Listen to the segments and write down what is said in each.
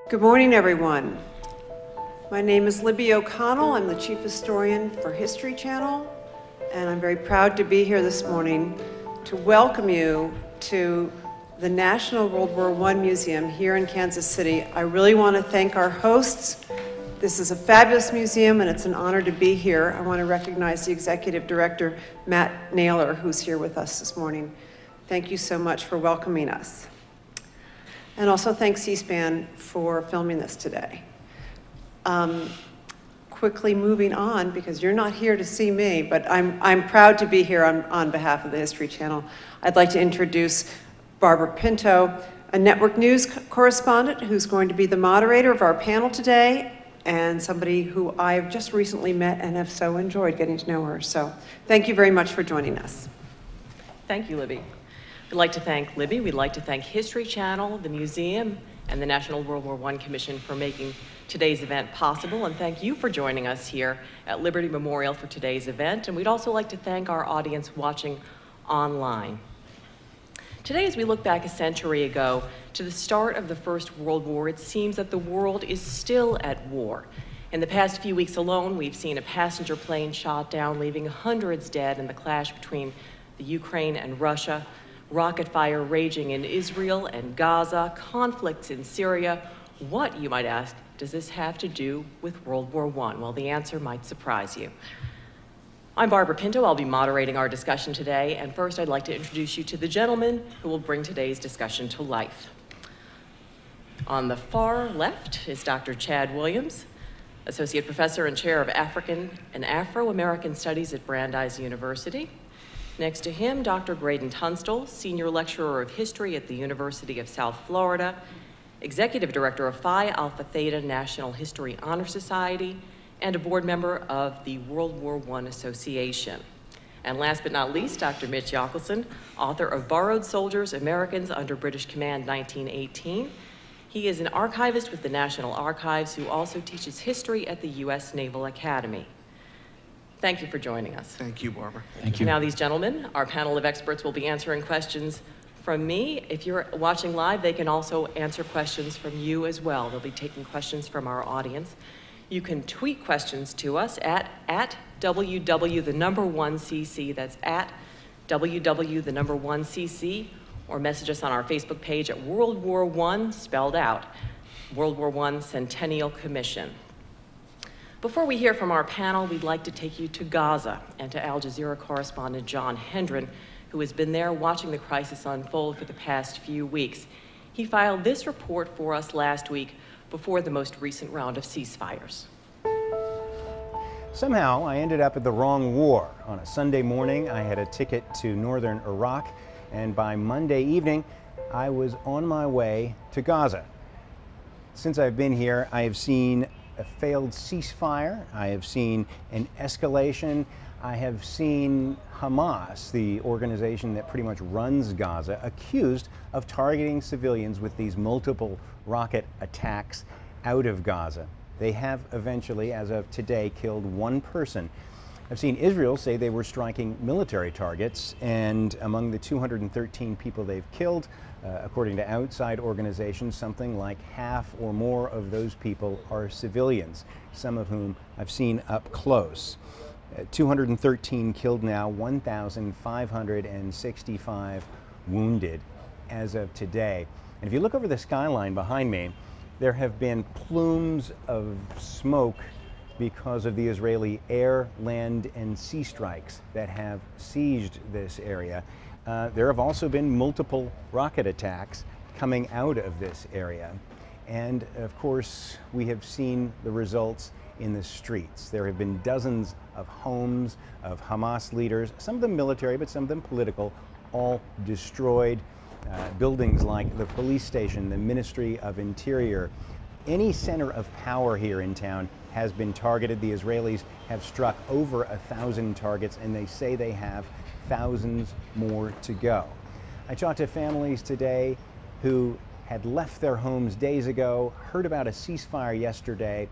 Good morning, everyone. My name is Libby O'Connell. I'm the Chief Historian for History Channel, and I'm very proud to be here this morning to welcome you to the National World War I Museum here in Kansas City. I really want to thank our hosts. This is a fabulous museum, and it's an honor to be here. I want to recognize the Executive Director, Matt Naylor, who's here with us this morning. Thank you so much for welcoming us. And also thank C-SPAN for filming this today. Quickly moving on, because you're not here to see me, but I'm proud to be here on behalf of the History Channel. I'd like to introduce Barbara Pinto, a Network News Correspondent who's going to be the moderator of our panel today, and somebody who I've just recently met and have so enjoyed getting to know her. So thank you very much for joining us. Thank you, Libby. We'd like to thank Libby. We'd like to thank History Channel, the museum, and the National World War I Commission for making today's event possible. And thank you for joining us here at Liberty Memorial for today's event. And we'd also like to thank our audience watching online. Today, as we look back a century ago to the start of the First World War, it seems that the world is still at war. In the past few weeks alone, we've seen a passenger plane shot down, leaving hundreds dead in the clash between the Ukraine and Russia, rocket fire raging in Israel and Gaza, conflicts in Syria. What, you might ask, does this have to do with World War I? Well, the answer might surprise you. I'm Barbara Pinto. I'll be moderating our discussion today, and first I'd like to introduce you to the gentleman who will bring today's discussion to life. On the far left is Dr. Chad Williams, Associate Professor and Chair of African and Afro-American Studies at Brandeis University. Next to him, Dr. Graydon Tunstall, Senior Lecturer of History at the University of South Florida, Executive Director of Phi Alpha Theta National History Honor Society, and a board member of the World War I Association. And last but not least, Dr. Mitch Yockelson, author of Borrowed Soldiers, Americans Under British Command, 1918. He is an archivist with the National Archives who also teaches history at the U.S. Naval Academy. Thank you for joining us. Thank you, Barbara. Thank you. Now, these gentlemen, our panel of experts, will be answering questions from me. If you're watching live, they can also answer questions from you as well. They'll be taking questions from our audience. You can tweet questions to us at WW1CC, that's at WW1CC, or message us on our Facebook page at World War I, spelled out, World War I Centennial Commission. Before we hear from our panel, we'd like to take you to Gaza and to Al Jazeera correspondent John Hendren, who has been there watching the crisis unfold for the past few weeks. He filed this report for us last week before the most recent round of ceasefires. Somehow, I ended up at the wrong war. On a Sunday morning, I had a ticket to northern Iraq, and by Monday evening, I was on my way to Gaza. Since I've been here, I have seen a failed ceasefire, I have seen an escalation, I have seen Hamas, the organization that pretty much runs Gaza, accused of targeting civilians with these multiple rocket attacks out of Gaza. They have eventually, as of today, killed one person. I've seen Israel say they were striking military targets, and among the 213 people they've killed, according to outside organizations, something like half or more of those people are civilians, some of whom I've seen up close. 213 killed now, 1,565 wounded as of today. And if you look over the skyline behind me, there have been plumes of smoke because of the Israeli air, land, and sea strikes that have sieged this area. There have also been multiple rocket attacks coming out of this area. And of course, we have seen the results in the streets. There have been dozens of homes of Hamas leaders, some of them military, but some of them political, all destroyed. Buildings like the police station, the Ministry of Interior, any center of power here in town has been targeted. The Israelis have struck over 1,000 targets, and they say they have thousands more to go. I talked to families today who had left their homes days ago, heard about a ceasefire yesterday,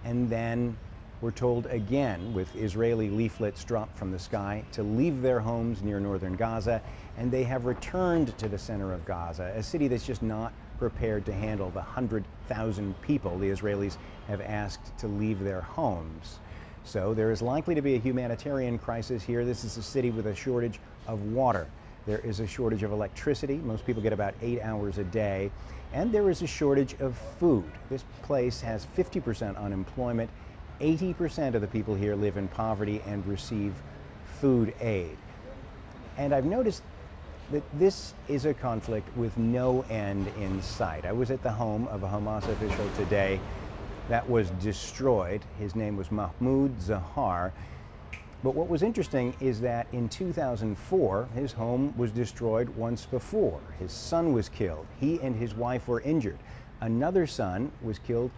and then were told again with Israeli leaflets dropped from the sky to leave their homes near northern Gaza, and they have returned to the center of Gaza, a city that's just not prepared to handle the 100,000 people the Israelis have asked to leave their homes. So there is likely to be a humanitarian crisis here. This is a city with a shortage of water. There is a shortage of electricity. Most people get about 8 hours a day. And there is a shortage of food. This place has 50% unemployment. 80% of the people here live in poverty and receive food aid. And I've noticed that this is a conflict with no end in sight. I was at the home of a Hamas official today that was destroyed. His name was Mahmoud Zahar. But what was interesting is that in 2004, his home was destroyed once before. His son was killed. He and his wife were injured. Another son was killed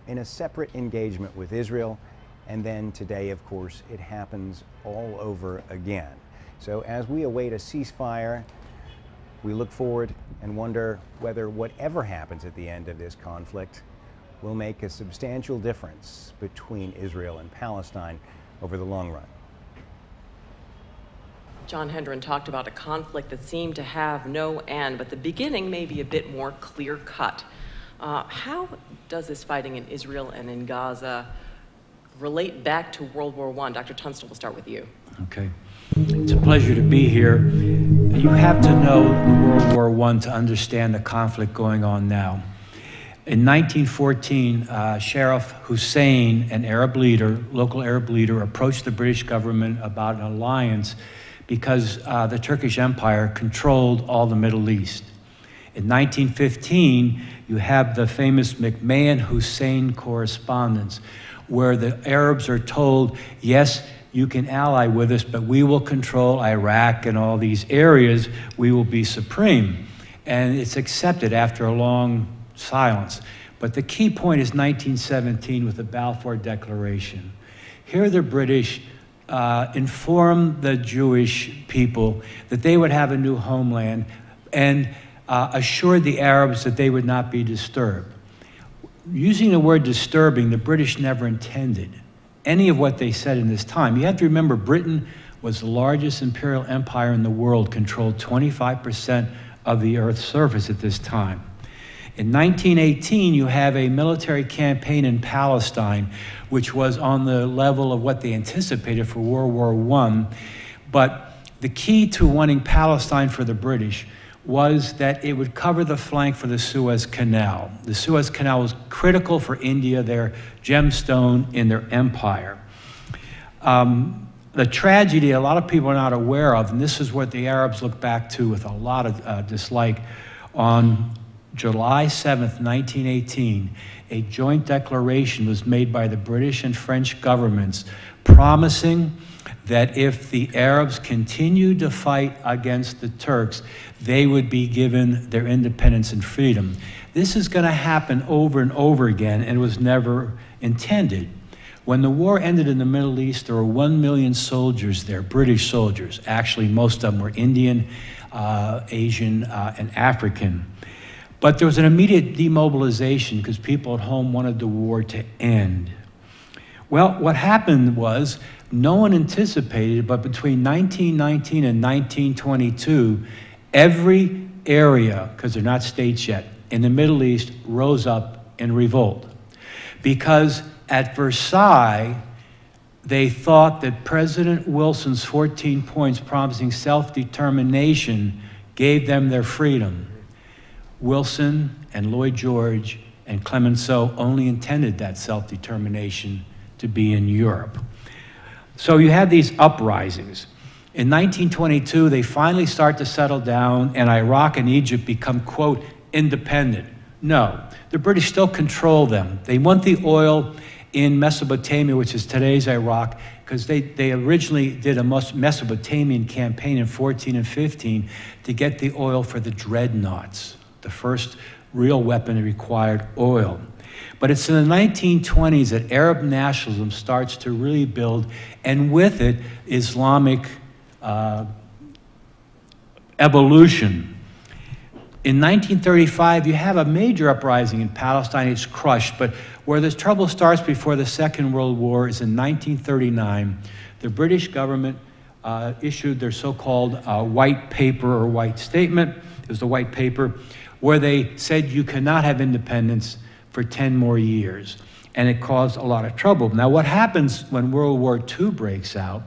in a separate engagement with Israel. And then today, of course, it happens all over again. So as we await a ceasefire, we look forward and wonder whether whatever happens at the end of this conflict will make a substantial difference between Israel and Palestine over the long run. John Hendren talked about a conflict that seemed to have no end, but the beginning may be a bit more clear-cut. How does this fighting in Israel and in Gaza relate back to World War I? Dr. Tunstall, we'll start with you. Okay. It's a pleasure to be here. You have to know World War I to understand the conflict going on now. In 1914, Sheriff Hussein, an Arab leader, local Arab leader, approached the British government about an alliance because the Turkish Empire controlled all the Middle East. In 1915, you have the famous McMahon-Hussein correspondence, where the Arabs are told, yes, you can ally with us, but we will control Iraq and all these areas. We will be supreme. And it's accepted after a long silence. But the key point is 1917 with the Balfour Declaration. Here the British informed the Jewish people that they would have a new homeland and assured the Arabs that they would not be disturbed. Using the word disturbing, the British never intended any of what they said in this time. You have to remember, Britain was the largest imperial empire in the world, controlled 25% of the Earth's surface at this time. In 1918, you have a military campaign in Palestine, which was on the level of what they anticipated for World War I. But the key to wanting Palestine for the British was that it would cover the flank for the Suez Canal. The Suez Canal was critical for India, their gemstone in their empire. The tragedy a lot of people are not aware of, and this is what the Arabs look back to with a lot of dislike, on July 7th, 1918, a joint declaration was made by the British and French governments promising that if the Arabs continued to fight against the Turks, they would be given their independence and freedom. This is going to happen over and over again, and it was never intended. When the war ended in the Middle East, there were 1 million soldiers there, British soldiers. Actually, most of them were Indian, Asian, and African. But there was an immediate demobilization because people at home wanted the war to end. Well, what happened was, no one anticipated, but between 1919 and 1922, every area, because they're not states yet, in the Middle East rose up in revolt. Because at Versailles, they thought that President Wilson's 14 points promising self-determination gave them their freedom. Wilson and Lloyd George and Clemenceau only intended that self-determination to be in Europe. So you have these uprisings. In 1922, they finally start to settle down, and Iraq and Egypt become, quote, independent. No, the British still control them. They want the oil in Mesopotamia, which is today's Iraq, because they originally did a Mesopotamian campaign in 14 and 15 to get the oil for the dreadnoughts, the first real weapon that required oil. But it's in the 1920s that Arab nationalism starts to really build, and with it, Islamic evolution. In 1935, you have a major uprising in Palestine. It's crushed, but where the trouble starts before the Second World War is in 1939. The British government issued their so-called white paper or white statement. It was the white paper where they said you cannot have independence for 10 more years. And it caused a lot of trouble. Now, what happens when World War II breaks out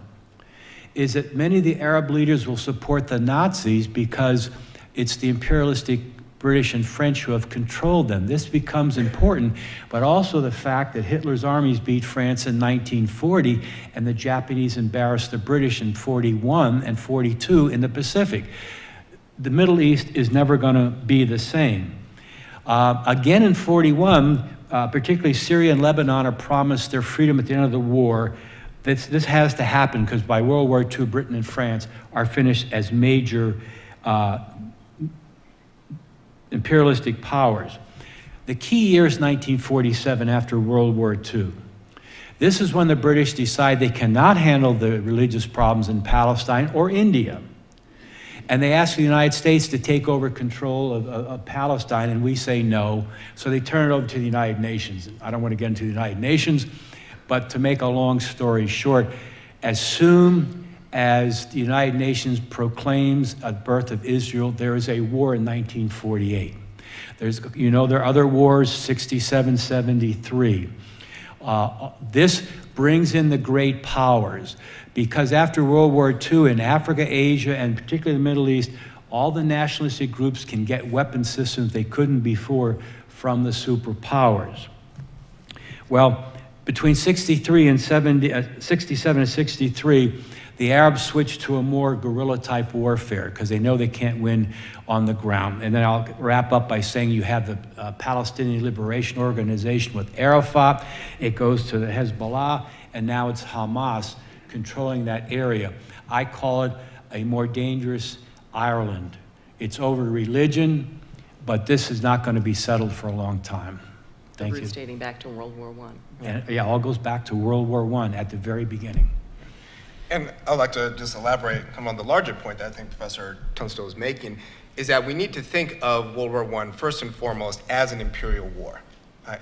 is that many of the Arab leaders will support the Nazis because it's the imperialistic British and French who have controlled them. This becomes important, but also the fact that Hitler's armies beat France in 1940 and the Japanese embarrassed the British in 41 and 42 in the Pacific. The Middle East is never going to be the same. Again in 41, particularly Syria and Lebanon are promised their freedom at the end of the war. This has to happen because by World War II, Britain and France are finished as major imperialistic powers. The key year is 1947 after World War II. This is when the British decide they cannot handle the religious problems in Palestine or India. And they ask the United States to take over control of Palestine, and we say no. So they turn it over to the United Nations. I don't want to get into the United Nations, but to make a long story short, as soon as the United Nations proclaims a birth of Israel, there is a war in 1948. There are other wars, 67, 73. This brings in the great powers, because after World War II in Africa, Asia, and particularly the Middle East, all the nationalistic groups can get weapon systems they couldn't before from the superpowers. Well, between 67 and 63, the Arabs switched to a more guerrilla-type warfare because they know they can't win on the ground. And then I'll wrap up by saying you have the Palestinian Liberation Organization with Arafat. It goes to the Hezbollah, and now it's Hamas controlling that area. I call it a more dangerous Ireland. It's over religion, but this is not going to be settled for a long time. Thank you. Roots dating back to World War I. And yeah, all goes back to World War I at the very beginning. And I'd like to just elaborate on the larger point that I think Professor Tunstall is making, is that we need to think of World War I first and foremost as an imperial war.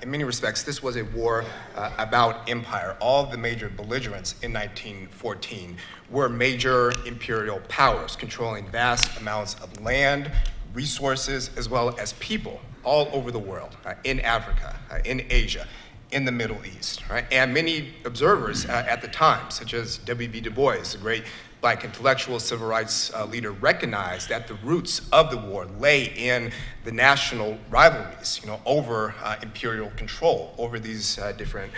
In many respects, this was a war about empire. All of the major belligerents in 1914 were major imperial powers controlling vast amounts of land, resources, as well as people all over the world, in Africa, in Asia, in the Middle East, right? And many observers at the time, such as W.B. Du Bois, the great Black intellectual civil rights leader, recognized that the roots of the war lay in the national rivalries, over imperial control over these different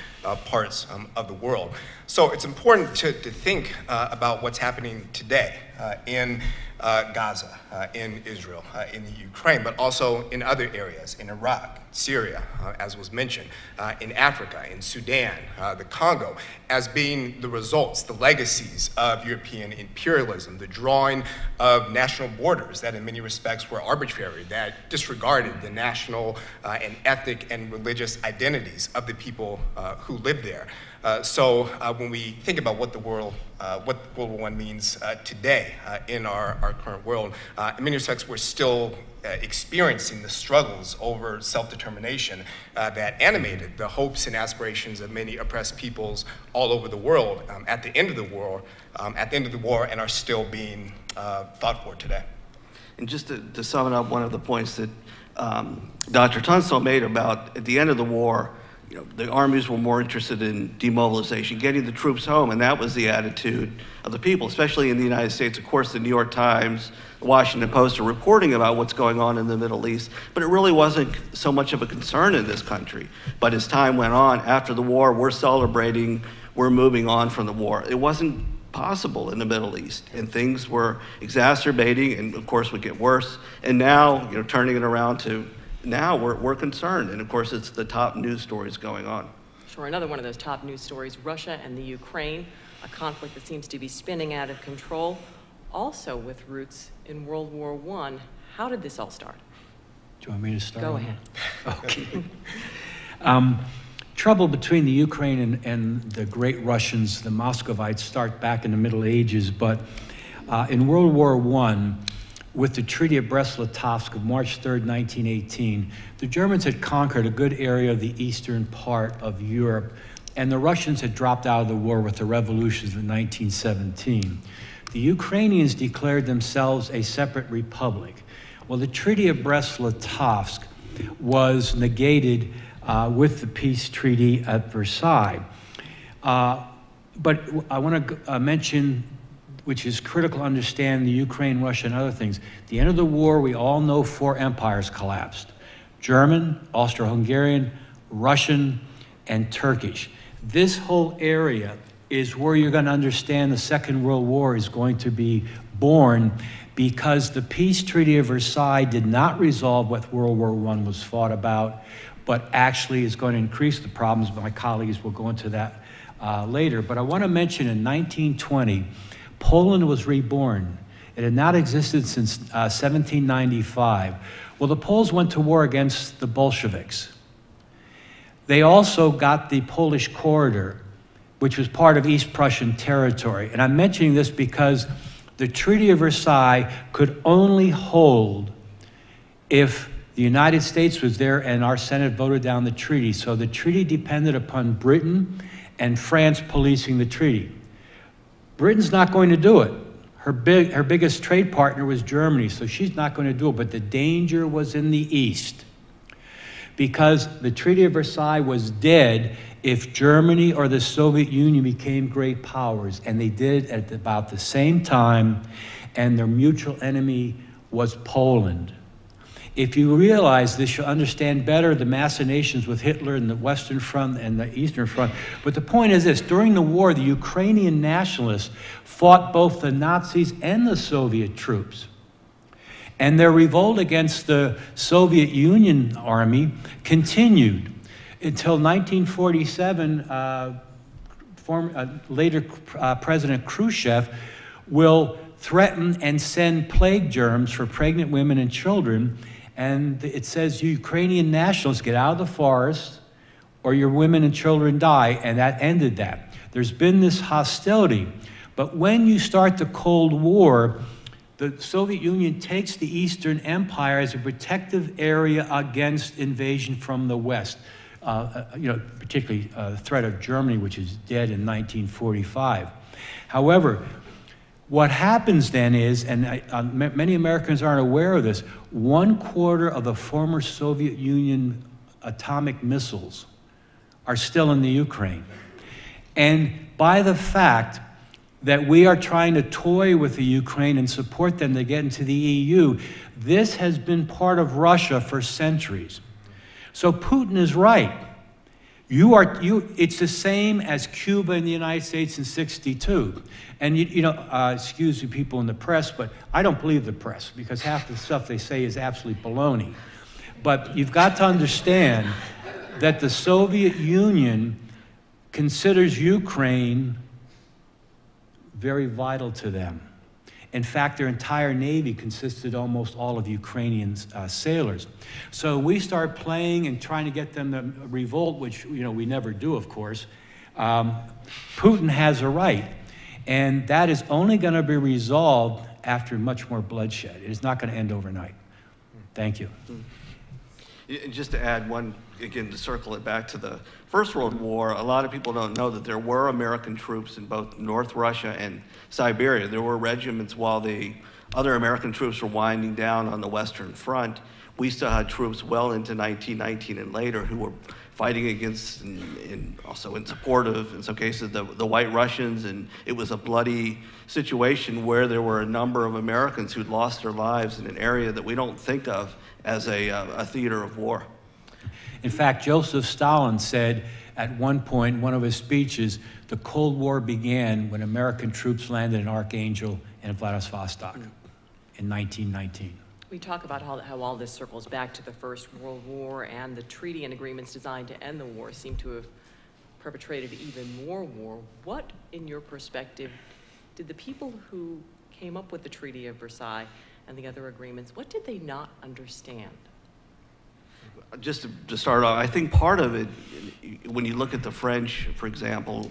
parts of the world. So it's important to think about what's happening today in Gaza, in Israel, in the Ukraine, but also in other areas, in Iraq, Syria, as was mentioned, in Africa, in Sudan, the Congo, as being the results, the legacies of European imperialism, the drawing of national borders that in many respects were arbitrary, that disregarded the national and ethnic and religious identities of the people who lived there. So when we think about what World War I means today in our current world, in many respects we're still experiencing the struggles over self-determination that animated the hopes and aspirations of many oppressed peoples all over the world at the end of the war, and are still being fought for today. And just to sum it up, one of the points that Dr. Tunstall made about at the end of the war, the armies were more interested in demobilization, getting the troops home, and that was the attitude of the people, especially in the United States. Of course, the New York Times, the Washington Post are reporting about what's going on in the Middle East, but it really wasn't so much of a concern in this country. But as time went on, after the war, we're celebrating, we're moving on from the war. It wasn't possible in the Middle East, and things were exacerbating, and of course would get worse. And now, turning it around to now we're concerned, and of course it's the top news stories going on. Sure, another one of those top news stories, Russia and the Ukraine, a conflict that seems to be spinning out of control, also with roots in World War I. How did this all start? Do you want me to start? Go ahead. Okay. Trouble between the Ukraine and the great Russians, the Muscovites, start back in the Middle Ages, but in World War I, with the Treaty of Brest-Litovsk of March 3rd, 1918, the Germans had conquered a good area of the eastern part of Europe, and the Russians had dropped out of the war with the revolutions of 1917. The Ukrainians declared themselves a separate republic. Well, the Treaty of Brest-Litovsk was negated with the peace treaty at Versailles. But I want to mention, which is critical to understand the Ukraine, Russia, and other things. At the end of the war, we all know 4 empires collapsed: German, Austro-Hungarian, Russian, and Turkish. This whole area is where you're going to understand the Second World War is going to be born, because the peace treaty of Versailles did not resolve what World War I was fought about, but actually is going to increase the problems. My colleagues will go into that later. But I want to mention in 1920, Poland was reborn. It had not existed since 1795. Well, the Poles went to war against the Bolsheviks. They also got the Polish corridor, which was part of East Prussian territory. And I'm mentioning this because the Treaty of Versailles could only hold if the United States was there and our Senate voted down the treaty. So the treaty depended upon Britain and France policing the treaty. Britain's not going to do it. Her biggest trade partner was Germany, so she's not going to do it. But the danger was in the East, because the Treaty of Versailles was dead if Germany or the Soviet Union became great powers, and they did at about the same time, and their mutual enemy was Poland. If you realize this, you'll understand better the machinations with Hitler and the Western Front and the Eastern Front. But the point is this: during the war, the Ukrainian nationalists fought both the Nazis and the Soviet troops. And their revolt against the Soviet Union army continued until 1947. Later President Khrushchev will threaten and send plague germs for pregnant women and children. And it says, Ukrainian nationalists, get out of the forest or your women and children die. And that ended that. There's been this hostility. But when you start the Cold War, the Soviet Union takes the Eastern Empire as a protective area against invasion from the West. Particularly the threat of Germany, which is dead in 1945. However, what happens then is, and many Americans aren't aware of this, 1/4 of the former Soviet Union atomic missiles are still in the Ukraine. And by the fact that we are trying to toy with the Ukraine and support them to get into the EU, this has been part of Russia for centuries. So Putin is right. It's the same as Cuba and the United States in '62. And excuse the people in the press, but I don't believe the press, because half the stuff they say is absolute baloney. But you've got to understand that the Soviet Union considers Ukraine very vital to them. In fact, their entire Navy consisted almost all of Ukrainian sailors. So we start playing and trying to get them to revolt, which we never do, of course. Putin has a right, and that is only going to be resolved after much more bloodshed. It is not going to end overnight. Thank you. Just to add one, again, to circle it back to the First World War, a lot of people don't know that there were American troops in both North Russia and Siberia. There were regiments while the other American troops were winding down on the Western Front. We still had troops well into 1919 and later who were fighting against and also in support of, in some cases, the White Russians, and it was a bloody situation where there were a number of Americans who'd lost their lives in an area that we don't think of as a theater of war. In fact, Joseph Stalin said at one point in one of his speeches, the Cold War began when American troops landed in Archangel and Vladivostok in 1919. We talk about how all this circles back to the First World War, and the treaty and agreements designed to end the war seem to have perpetrated even more war. What, in your perspective, did the people who came up with the Treaty of Versailles and the other agreements, what did they not understand? Just to start off, I think part of it, when you look at the French, for example,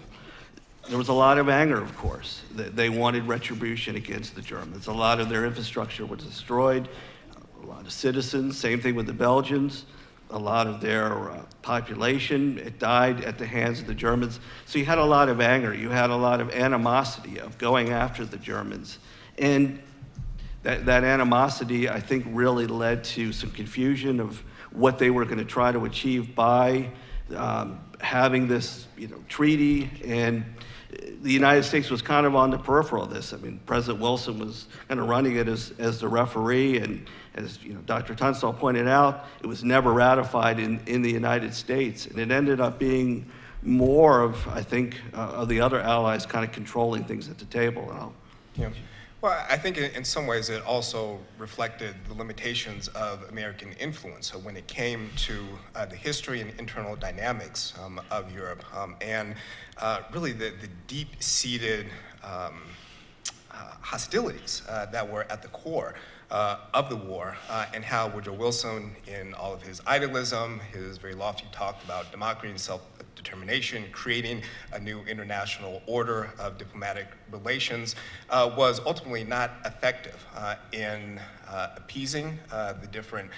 there was a lot of anger, of course. They wanted retribution against the Germans. A lot of their infrastructure was destroyed, a lot of citizens, same thing with the Belgians. A lot of their population, it died at the hands of the Germans. So you had a lot of anger. You had a lot of animosity of going after the Germans. And That animosity, I think, really led to some confusion of what they were going to try to achieve by having this, treaty, and the United States was kind of on the peripheral of this. I mean, President Wilson was kind of running it as the referee, and as Dr. Tunstall pointed out, it was never ratified in the United States, and it ended up being more of, I think, of the other allies kind of controlling things at the table. Well, I think in some ways it also reflected the limitations of American influence. So when it came to the history and internal dynamics of Europe, and really the deep-seated hostilities that were at the core of the war, and how Woodrow Wilson, in all of his idealism, his very lofty talk about democracy and self-determination, creating a new international order of diplomatic relations, was ultimately not effective in appeasing the different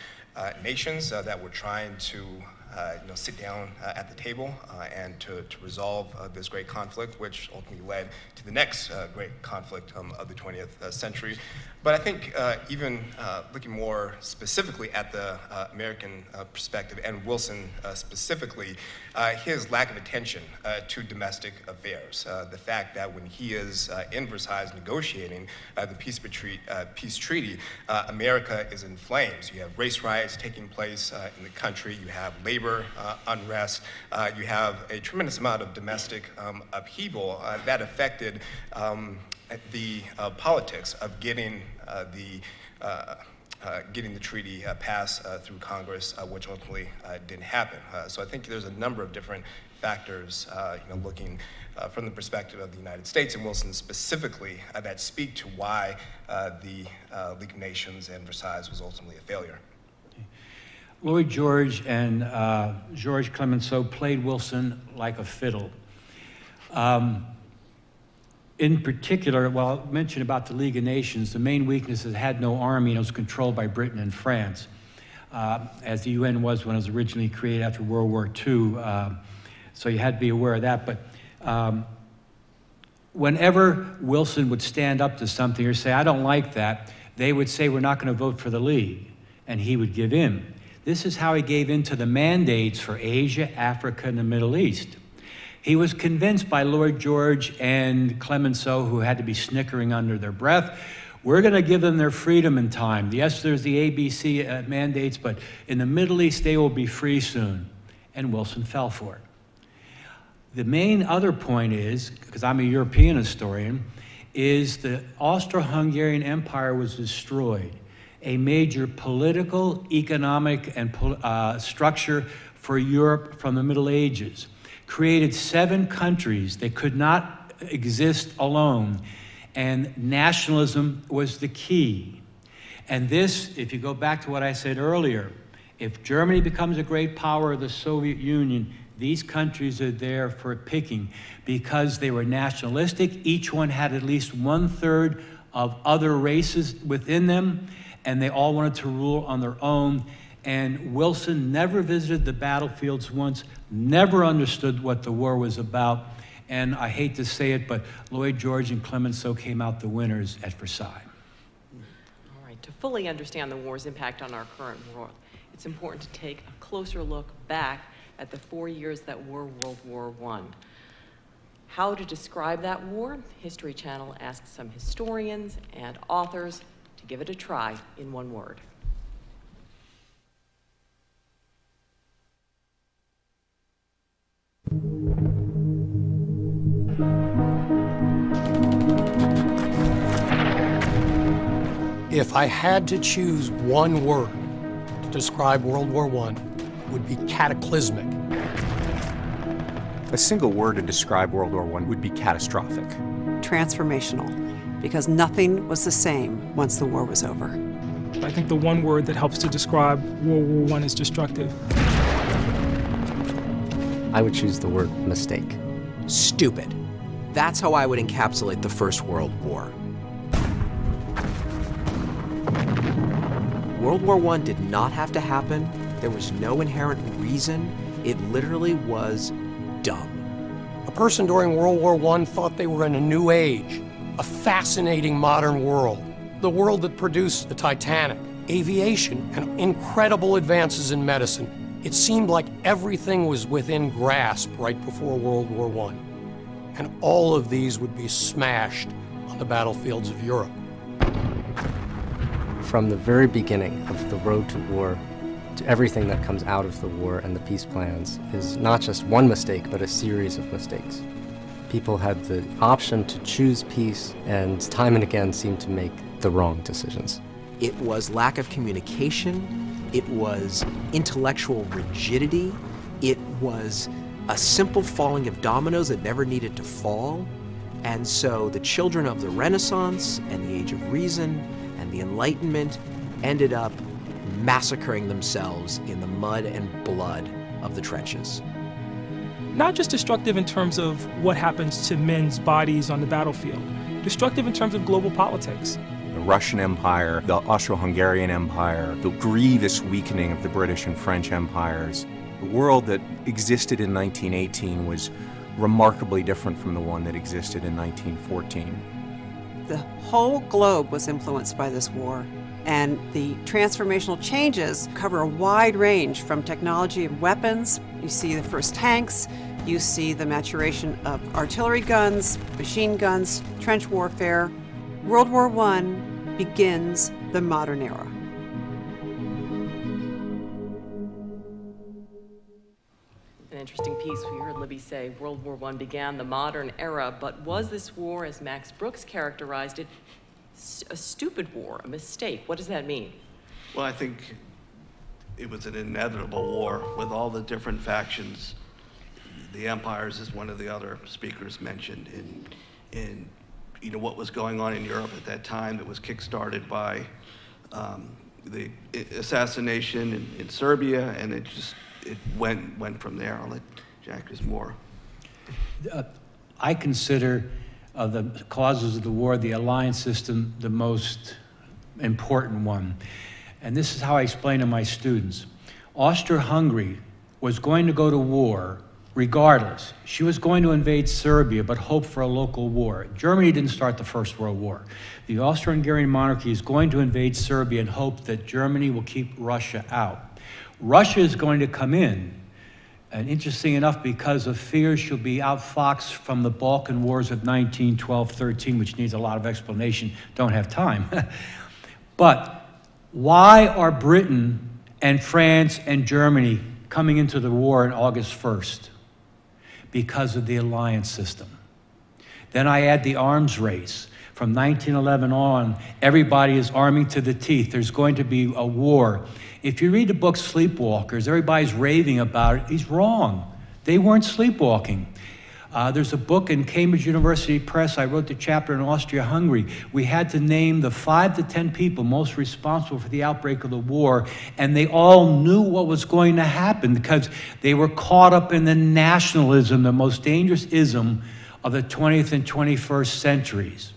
nations that were trying to sit down at the table and to resolve this great conflict, which ultimately led to the next great conflict of the 20th century. But I think even looking more specifically at the American perspective, and Wilson specifically, his lack of attention to domestic affairs, the fact that when he is in Versailles negotiating the peace treaty, America is in flames. You have race riots taking place in the country, you have labor unrest, you have a tremendous amount of domestic upheaval that affected the politics of getting the treaty passed through Congress, which ultimately didn't happen. So I think there's a number of different factors, looking from the perspective of the United States and Wilson specifically, that speak to why the League of Nations and Versailles was ultimately a failure. Lloyd George and George Clemenceau played Wilson like a fiddle. In particular, well, I mentioned about the League of Nations, the main weakness is it had no army and it was controlled by Britain and France, as the UN was when it was originally created after World War II. So you had to be aware of that. But whenever Wilson would stand up to something or say, I don't like that, they would say, we're not going to vote for the League, and he would give in. This is how he gave in to the mandates for Asia, Africa, and the Middle East. He was convinced by Lloyd George and Clemenceau, who had to be snickering under their breath, we're going to give them their freedom in time. Yes, there's the ABC mandates, but in the Middle East, they will be free soon. And Wilson fell for it. The main other point is, because I'm a European historian, is the Austro-Hungarian Empire was destroyed. A major political, economic, and structure for Europe from the Middle Ages. Created 7 countries that could not exist alone, and nationalism was the key. And this, if you go back to what I said earlier, if Germany becomes a great power of the Soviet Union, these countries are there for picking because they were nationalistic. Each one had at least 1/3 of other races within them, and they all wanted to rule on their own. And Wilson never visited the battlefields once, never understood what the war was about. And I hate to say it, but Lloyd George and Clemenceau came out the winners at Versailles. All right, to fully understand the war's impact on our current world, it's important to take a closer look back at the 4 years that were World War I. How to describe that war? History Channel asked some historians and authors to give it a try in one word. If I had to choose one word to describe World War I, it would be cataclysmic. A single word to describe World War I would be catastrophic. Transformational, because nothing was the same once the war was over. I think the one word that helps to describe World War I is destructive. I would choose the word mistake. Stupid. That's how I would encapsulate the First World War. World War I did not have to happen. There was no inherent reason. It literally was dumb. A person during World War I thought they were in a new age, a fascinating modern world. the world that produced the Titanic, aviation, and incredible advances in medicine, it seemed like everything was within grasp right before World War I. And all of these would be smashed on the battlefields of Europe. From the very beginning of the road to war, to everything that comes out of the war and the peace plans is not just one mistake, but a series of mistakes. People had the option to choose peace, and time and again seemed to make the wrong decisions. It was lack of communication, it was intellectual rigidity, it was a simple falling of dominoes that never needed to fall. And so the children of the Renaissance and the Age of Reason and the Enlightenment ended up massacring themselves in the mud and blood of the trenches. Not just destructive in terms of what happens to men's bodies on the battlefield, destructive in terms of global politics. The Russian Empire, the Austro-Hungarian Empire, the grievous weakening of the British and French empires. The world that existed in 1918 was remarkably different from the one that existed in 1914. The whole globe was influenced by this war, and the transformational changes cover a wide range from technology of weapons. You see the first tanks, you see the maturation of artillery guns, machine guns, trench warfare. World War I begins the modern era. An interesting piece. We heard Libby say World War I began the modern era, but was this war, as Max Brooks characterized it, a stupid war, a mistake? What does that mean? Well, I think it was an inevitable war with all the different factions. The empires, as one of the other speakers mentioned, in you know what was going on in Europe at that time, that was kick-started by the assassination in Serbia, and it went from there. I'll let Jack is more. I consider the causes of the war, the alliance system, the most important one. And this is how I explain to my students. Austria-Hungary was going to go to war regardless. She was going to invade Serbia, but hope for a local war. Germany didn't start the First World War. The Austro-Hungarian monarchy is going to invade Serbia and hope that Germany will keep Russia out. Russia is going to come in, and interesting enough, because of fears she'll be outfoxed from the Balkan Wars of 1912-13, which needs a lot of explanation, don't have time. But why are Britain and France and Germany coming into the war on August 1st? Because of the alliance system. Then I add the arms race. From 1911 on, everybody is arming to the teeth. There's going to be a war. If you read the book Sleepwalkers, everybody's raving about it. He's wrong. They weren't sleepwalking. There's a book in Cambridge University Press. I wrote the chapter in Austria-Hungary. We had to name the 5 to 10 people most responsible for the outbreak of the war, and they all knew what was going to happen because they were caught up in the nationalism, the most dangerous ism of the 20th and 21st centuries.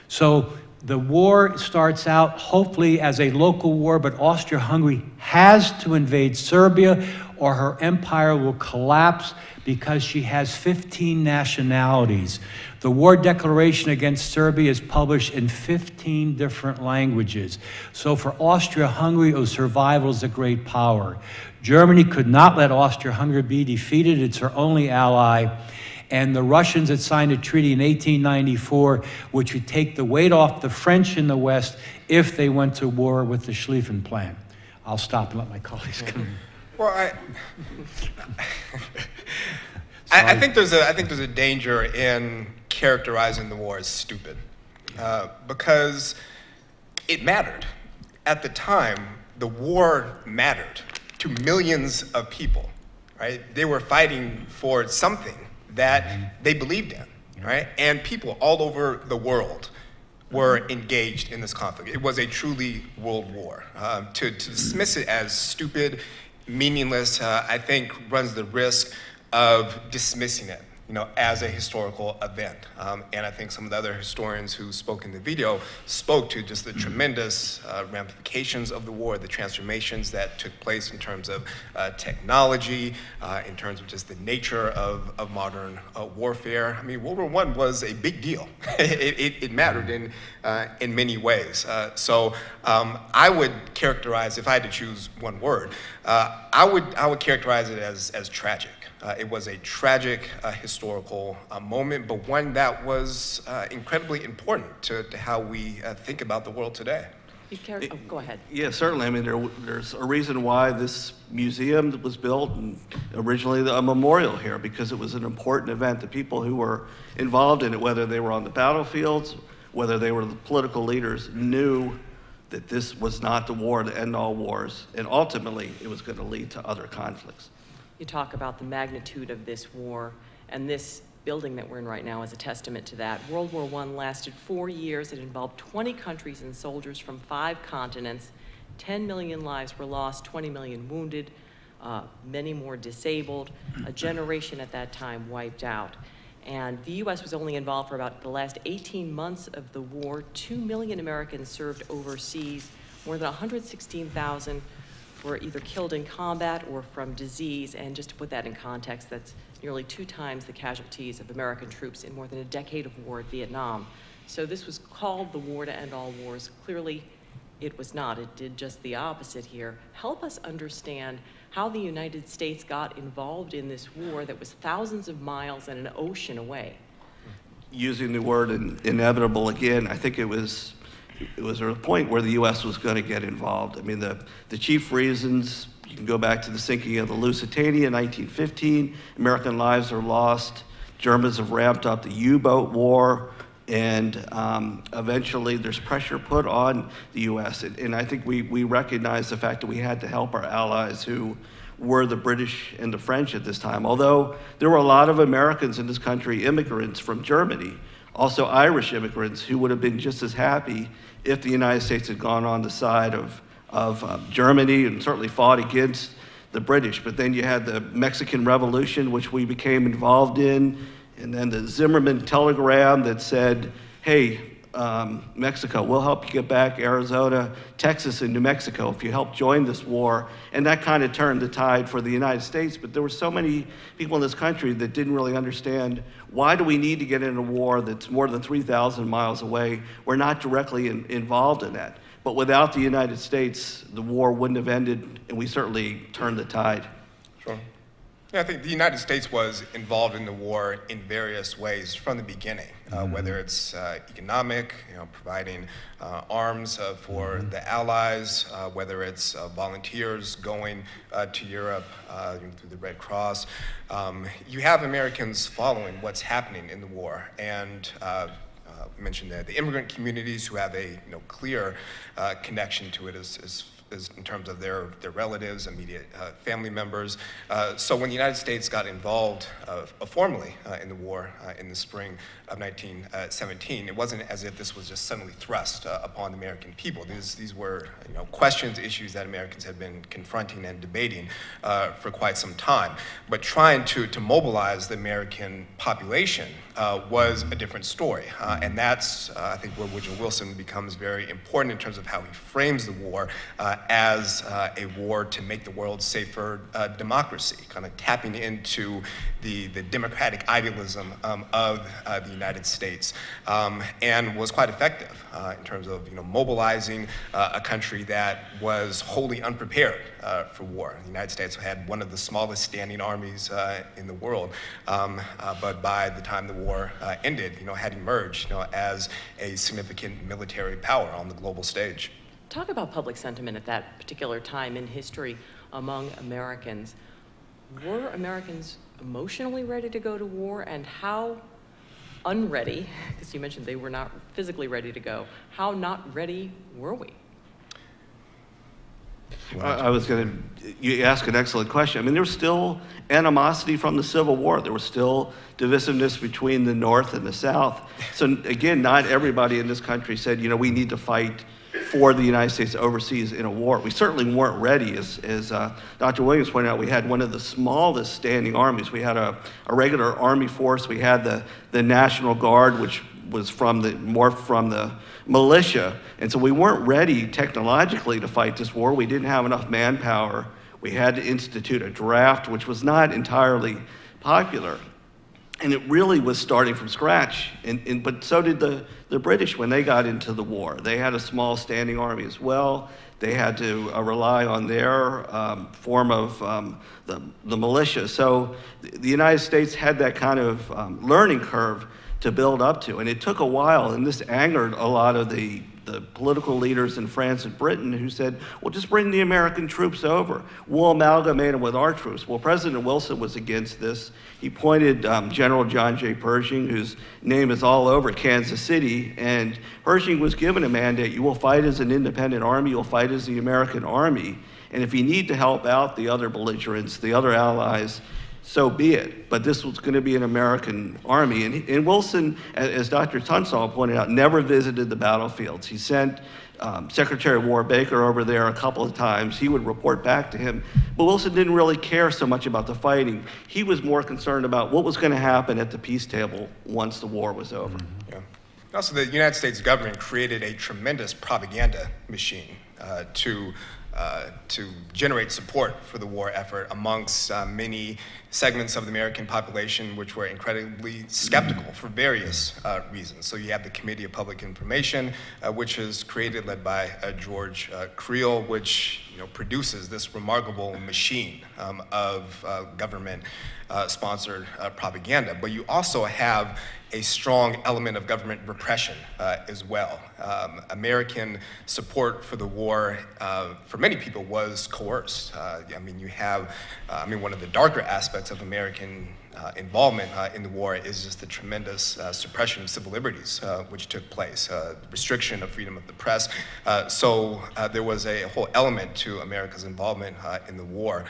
So the war starts out hopefully as a local war, but Austria-Hungary has to invade Serbia or her empire will collapse because she has 15 nationalities. The war declaration against Serbia is published in 15 different languages. So for Austria-Hungary, it was survival as a great power. Germany could not let Austria-Hungary be defeated. It's her only ally. And the Russians had signed a treaty in 1894, which would take the weight off the French in the West if they went to war with the Schlieffen Plan. I'll stop and let my colleagues come in. Well, I think there's a danger in characterizing the war as stupid, because it mattered. At the time, the war mattered to millions of people, right? They were fighting for something that they believed in, right? And people all over the world were engaged in this conflict. It was a truly world war. To dismiss it as stupid, meaningless, I think runs the risk of dismissing it as a historical event. And I think some of the other historians who spoke in the video spoke to just the tremendous ramifications of the war, the transformations that took place in terms of technology, in terms of just the nature of modern warfare. I mean, World War I was a big deal. It mattered in many ways. So I would characterize, if I had to choose one word, I would characterize it as tragic. It was a tragic historical moment, but one that was incredibly important to how we think about the world today. Go ahead. Yeah, certainly. I mean, there's a reason why this museum was built, and originally a memorial here, because it was an important event. The people who were involved in it, whether they were on the battlefields, whether they were the political leaders, knew that this was not the war to end all wars, and ultimately it was going to lead to other conflicts. You talk about the magnitude of this war, and this building that we're in right now is a testament to that. World War I lasted 4 years. It involved 20 countries and soldiers from 5 continents. 10 million lives were lost, 20 million wounded, many more disabled, a generation at that time wiped out. And the U.S. was only involved for about the last 18 months of the war. 2 million Americans served overseas. More than 116,000 were either killed in combat or from disease. And just to put that in context, that's nearly 2 times the casualties of American troops in more than a decade of war in Vietnam. So this was called the war to end all wars. Clearly, it was not. It did just the opposite here. Help us understand how the United States got involved in this war that was thousands of miles and an ocean away. Using the word inevitable again, I think it was a point where the U.S. was going to get involved. I mean, the chief reasons, you can go back to the sinking of the Lusitania in 1915. American lives are lost. Germans have ramped up the U-boat war, and eventually there's pressure put on the U.S. And I think we recognize the fact that we had to help our allies who were the British and the French at this time. Although there were a lot of Americans in this country, immigrants from Germany, also Irish immigrants, who would have been just as happy if the United States had gone on the side of Germany and certainly fought against the British. But then you had the Mexican Revolution, which we became involved in, and then the Zimmerman telegram that said, hey, Mexico, we'll help you get back Arizona, Texas, and New Mexico if you help join this war. And that kind of turned the tide for the United States. But there were so many people in this country that didn't really understand, why do we need to get in a war that's more than 3,000 miles away? We're not directly involved in that. But without the United States, the war wouldn't have ended, and we certainly turned the tide. Sure. Yeah, I think the United States was involved in the war in various ways from the beginning, whether it's economic, providing arms for the Allies, whether it's volunteers going to Europe through the Red Cross. You have Americans following what's happening in the war, and we mentioned the immigrant communities who have a clear connection to it as in terms of their relatives, immediate family members. So when the United States got involved formally in the war in the spring of 1917, it wasn't as if this was just suddenly thrust upon the American people. These were questions, issues that Americans had been confronting and debating for quite some time. But trying to mobilize the American population was a different story. And that's, I think, where Woodrow Wilson becomes very important in terms of how he frames the war as a war to make the world safer democracy, kind of tapping into the democratic idealism of the United States, and was quite effective in terms of mobilizing a country that was wholly unprepared for war. The United States had one of the smallest standing armies in the world, but by the time the war ended, had emerged as a significant military power on the global stage. Talk about public sentiment at that particular time in history among Americans. Were Americans emotionally ready to go to war, and how unready, because you mentioned they were not physically ready to go, how not ready were we? You ask an excellent question. I mean, there was still animosity from the Civil War. There was still divisiveness between the North and the South. So again, not everybody in this country said, we need to fight for the United States overseas in a war. We certainly weren't ready. As Dr. Williams pointed out, we had one of the smallest standing armies. We had a regular army force. We had the National Guard, which was morphed from the militia. And so we weren't ready technologically to fight this war. We didn't have enough manpower. We had to institute a draft, which was not entirely popular. And it really was starting from scratch. But so did the British when they got into the war. They had a small standing army as well. They had to rely on their form of the militia. So the United States had that kind of learning curve to build up to. And it took a while, and this angered a lot of the political leaders in France and Britain who said, well, just bring the American troops over. We'll amalgamate them with our troops. Well, President Wilson was against this. He appointed General John J. Pershing, whose name is all over Kansas City, and Pershing was given a mandate. You will fight as an independent army, you'll fight as the American army, and if you need to help out the other belligerents, the other allies, so be it. But this was going to be an American army. And Wilson, as Dr. Tunstall pointed out, never visited the battlefields. He sent Secretary of War Baker over there a couple of times. He would report back to him. But Wilson didn't really care so much about the fighting. He was more concerned about what was going to happen at the peace table once the war was over. Yeah. Also, the United States government created a tremendous propaganda machine to generate support for the war effort amongst many segments of the American population which were incredibly skeptical for various reasons. So you have the Committee of Public Information, which is created, led by George Creel, which produces this remarkable machine of government-sponsored propaganda. But you also have a strong element of government repression as well. American support for the war, for many people, was coerced. You have, one of the darker aspects of American involvement in the war is just the tremendous suppression of civil liberties which took place, restriction of freedom of the press. So there was a whole element to America's involvement in the war,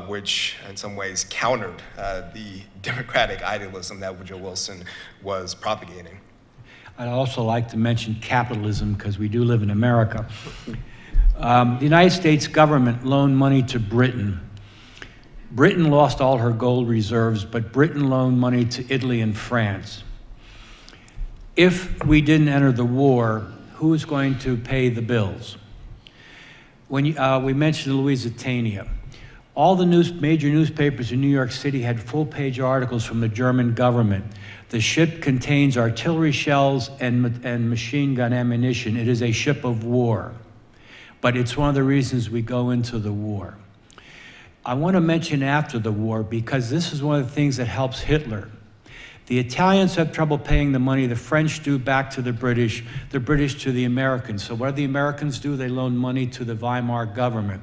which in some ways countered the democratic idealism that Woodrow Wilson was propagating. I'd also like to mention capitalism, because we do live in America. The United States government loaned money to Britain. Britain lost all her gold reserves, but Britain loaned money to Italy and France. If we didn't enter the war, who was going to pay the bills? When we mentioned Lusitania, all the major newspapers in New York City had full-page articles from the German government. The ship contains artillery shells and machine gun ammunition. It is a ship of war. But it's one of the reasons we go into the war. I want to mention after the war, because this is one of the things that helps Hitler. The Italians have trouble paying the money, the French do back to the British to the Americans. So what do the Americans do? They loan money to the Weimar government,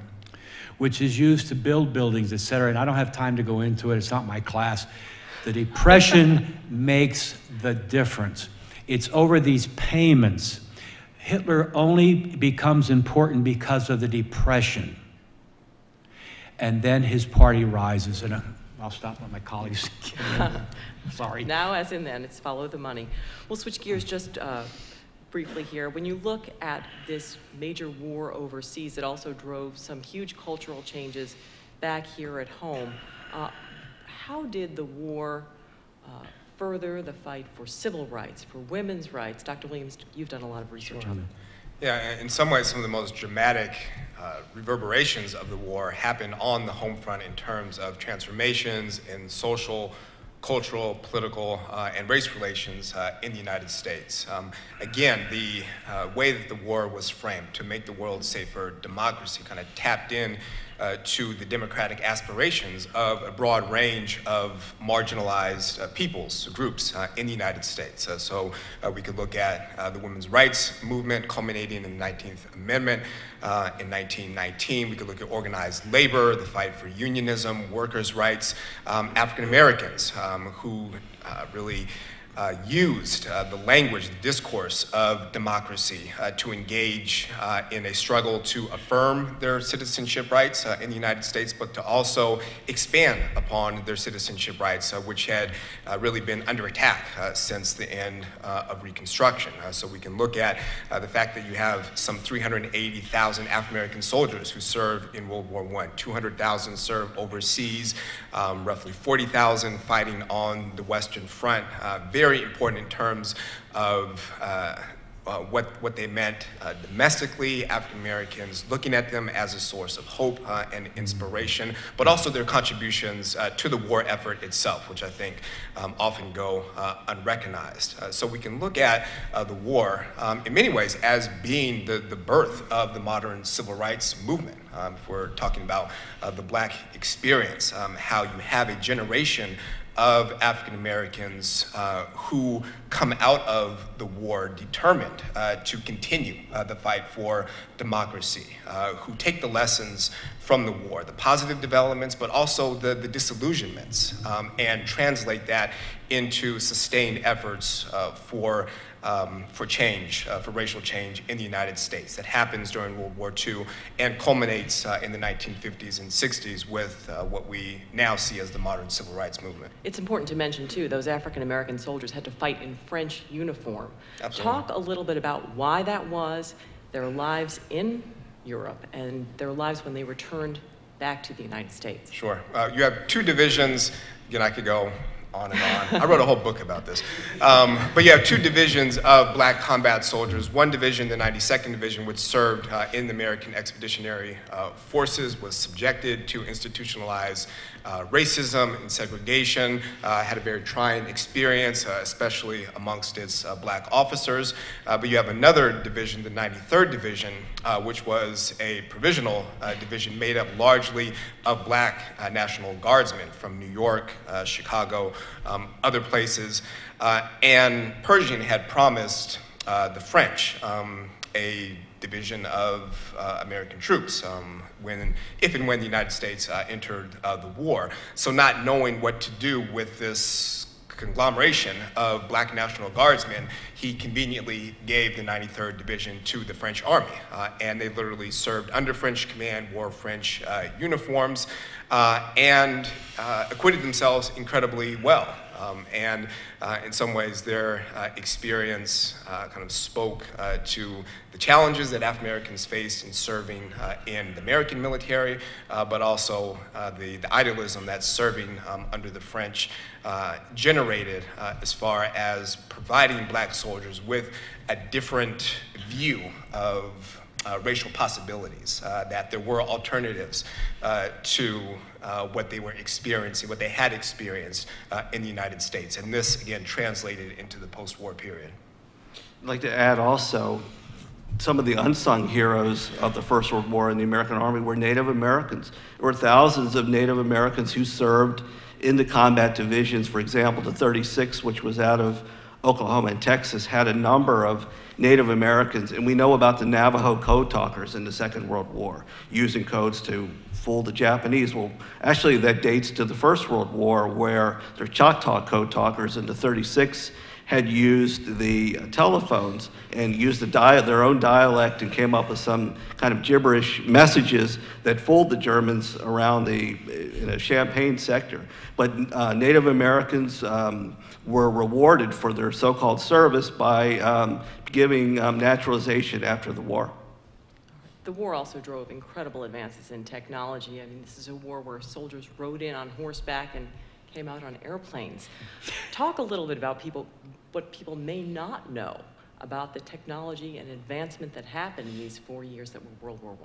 which is used to build buildings, et cetera. And I don't have time to go into it, it's not my class. The Depression makes the difference. It's over these payments. Hitler only becomes important because of the Depression. And then his party rises. And I'll stop let my colleagues. Sorry. Now, as in then, it's follow the money. We'll switch gears just briefly here. When you look at this major war overseas, it also drove some huge cultural changes back here at home. How did the war further the fight for civil rights, for women's rights? Dr. Williams, you've done a lot of research on that. Yeah, in some ways, some of the most dramatic reverberations of the war happened on the home front in terms of transformations in social, cultural, political, and race relations in the United States. Again, the way that the war was framed to make the world safer, democracy kind of tapped in to the democratic aspirations of a broad range of marginalized peoples, groups in the United States. So we could look at the women's rights movement culminating in the 19th Amendment in 1919. We could look at organized labor, the fight for unionism, workers' rights, African Americans who really used the language, the discourse of democracy to engage in a struggle to affirm their citizenship rights in the United States, but to also expand upon their citizenship rights, which had really been under attack since the end of Reconstruction. So we can look at the fact that you have some 380,000 Afro-American soldiers who served in World War I, 200,000 served overseas, roughly 40,000 fighting on the Western Front. Very important in terms of what they meant domestically, African Americans looking at them as a source of hope and inspiration, but also their contributions to the war effort itself, which I think often go unrecognized. So we can look at the war in many ways as being the birth of the modern civil rights movement. If we're talking about the Black experience, how you have a generation of African Americans who come out of the war determined to continue the fight for democracy, who take the lessons from the war, the positive developments, but also the disillusionments, and translate that into sustained efforts for change, for racial change in the United States that happens during World War II and culminates in the 1950s and 60s with what we now see as the modern civil rights movement. It's important to mention, too, those African-American soldiers had to fight in French uniform. Absolutely. Talk a little bit about why that was, their lives in Europe, and their lives when they returned back to the United States. Sure. You have two divisions. Again, I could go on and on. I wrote a whole book about this. But you have two divisions of Black combat soldiers. One division, the 92nd Division, which served in the American Expeditionary Forces, was subjected to institutionalized racism and segregation, had a very trying experience, especially amongst its Black officers. But you have another division, the 93rd Division, which was a provisional division made up largely of Black National Guardsmen from New York, Chicago, other places. And Pershing had promised the French a division of American troops if and when the United States entered the war. So not knowing what to do with this conglomeration of Black National Guardsmen, he conveniently gave the 93rd Division to the French Army. And they literally served under French command, wore French uniforms, and acquitted themselves incredibly well. And in some ways, their experience kind of spoke to the challenges that African Americans faced in serving in the American military, but also the idealism that serving under the French generated as far as providing Black soldiers with a different view of racial possibilities, that there were alternatives to what they were experiencing, what they had experienced in the United States. And this, again, translated into the post-war period. I'd like to add also, some of the unsung heroes of the First World War in the American Army were Native Americans. There were thousands of Native Americans who served in the combat divisions. For example, the 36th, which was out of Oklahoma and Texas, had a number of Native Americans, and we know about the Navajo code talkers in the Second World War, using codes to fool the Japanese. Well, actually that dates to the First World War, where the Choctaw code talkers in the 36th had used the telephones and used their own dialect and came up with some kind of gibberish messages that fooled the Germans around the Champagne sector. But Native Americans were rewarded for their so-called service by giving naturalization after the war. The war also drove incredible advances in technology. I mean, this is a war where soldiers rode in on horseback and came out on airplanes. Talk a little bit about what people may not know about the technology and advancement that happened in these 4 years that were World War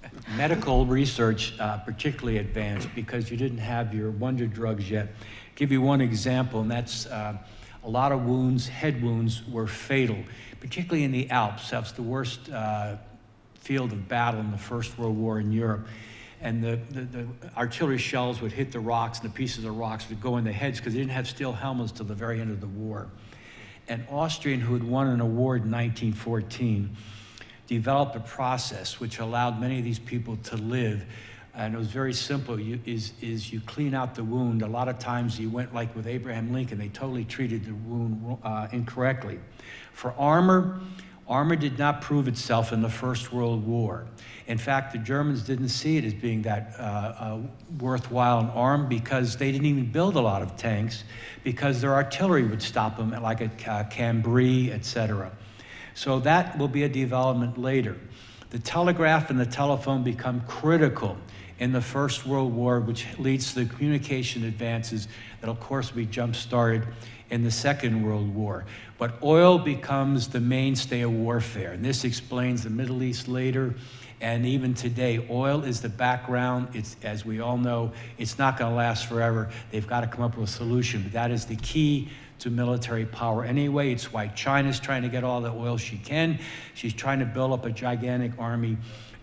I. Medical research particularly advanced because you didn't have your wonder drugs yet. I'll give you one example, and that's a lot of wounds, head wounds, were fatal, particularly in the Alps. That's the worst field of battle in the First World War in Europe. And the artillery shells would hit the rocks, and the pieces of rocks would go in the heads because they didn't have steel helmets till the very end of the war. An Austrian who had won an award in 1914 developed a process which allowed many of these people to live And it was very simple. You clean out the wound. A lot of times you went like with Abraham Lincoln, they totally treated the wound incorrectly. For armor, armor did not prove itself in the First World War. In fact, the Germans didn't see it as being that worthwhile an arm because they didn't even build a lot of tanks because their artillery would stop them, like at Cambrai, etc. So that will be a development later. The telegraph and the telephone become critical in the First World War, which leads to the communication advances that, of course, will be jump-started in the Second World War. But oil becomes the mainstay of warfare, and this explains the Middle East later, and even today, oil is the background. It's, as we all know, it's not going to last forever. They've got to come up with a solution, but that is the key to military power anyway. It's why China's trying to get all the oil she can. She's trying to build up a gigantic army.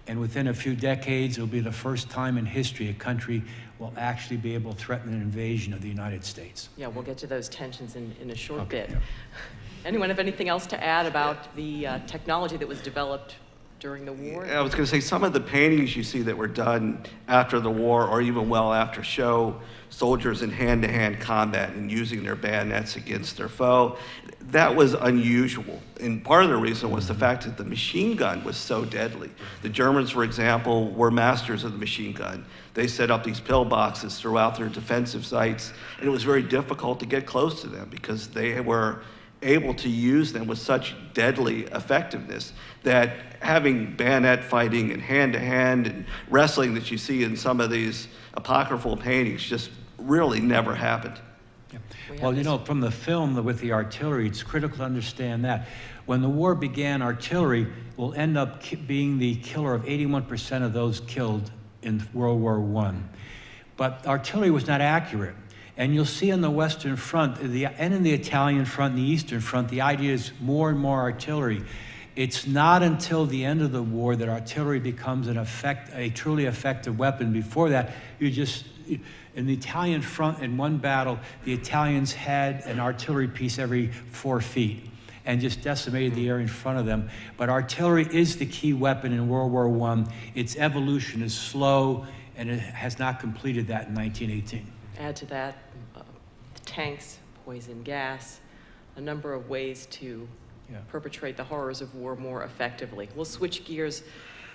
And within a few decades, it'll be the first time in history a country will actually be able to threaten an invasion of the United States. Yeah, we'll get to those tensions in a short bit. Yeah. Anyone have anything else to add about the technology that was developed during the war? I was going to say some of the paintings you see that were done after the war or even well after show soldiers in hand-to-hand combat and using their bayonets against their foe. That was unusual. And part of the reason was the fact that the machine gun was so deadly. The Germans, for example, were masters of the machine gun. They set up these pillboxes throughout their defensive sites, and it was very difficult to get close to them because they were able to use them with such deadly effectiveness that having bayonet fighting and hand-to-hand and wrestling that you see in some of these apocryphal paintings just really never happened. Yeah. Well, you know, from the film with the artillery, it's critical to understand that. When the war began, artillery will end up being the killer of 81% of those killed in World War I. But artillery was not accurate. And you'll see on the Western Front, and in the Italian Front and the Eastern Front, the idea is more and more artillery. It's not until the end of the war that artillery becomes a truly effective weapon. Before that, in the Italian Front, in one battle, the Italians had an artillery piece every 4 feet and just decimated the area in front of them. But artillery is the key weapon in World War I. Its evolution is slow, and it has not completed that in 1918. Add to that the tanks, poison gas, a number of ways to perpetrate the horrors of war more effectively. We'll switch gears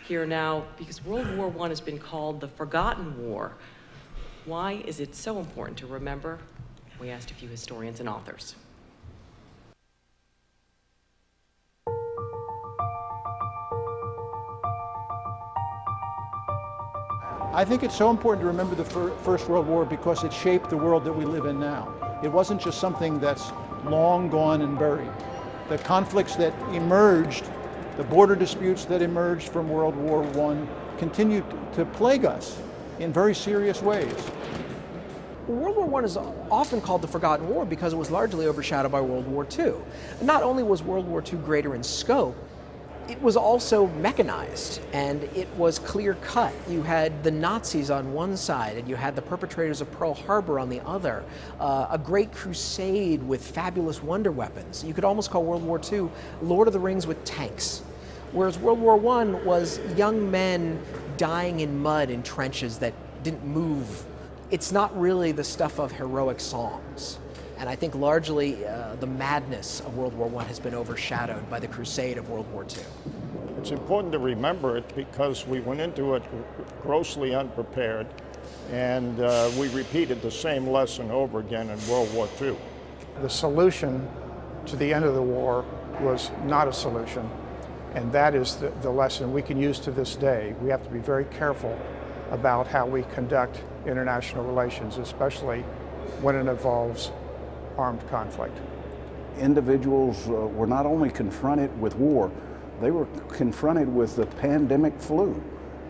here now because World War I has been called the Forgotten War. Why is it so important to remember? We asked a few historians and authors. I think it's so important to remember the First World War because it shaped the world that we live in now. It wasn't just something that's long gone and buried. The conflicts that emerged, the border disputes that emerged from World War I continued to plague us in very serious ways. World War I is often called the Forgotten War because it was largely overshadowed by World War II. Not only was World War II greater in scope, it was also mechanized and it was clear-cut. You had the Nazis on one side and you had the perpetrators of Pearl Harbor on the other. A great crusade with fabulous wonder weapons. You could almost call World War II Lord of the Rings with tanks. Whereas World War I was young men dying in mud in trenches that didn't move. It's not really the stuff of heroic songs. And I think largely the madness of World War I has been overshadowed by the crusade of World War II. It's important to remember it because we went into it grossly unprepared, and we repeated the same lesson over again in World War II. The solution to the end of the war was not a solution, and that is the lesson we can use to this day. We have to be very careful about how we conduct international relations, especially when it involves armed conflict. Individuals were not only confronted with war, they were confronted with the pandemic flu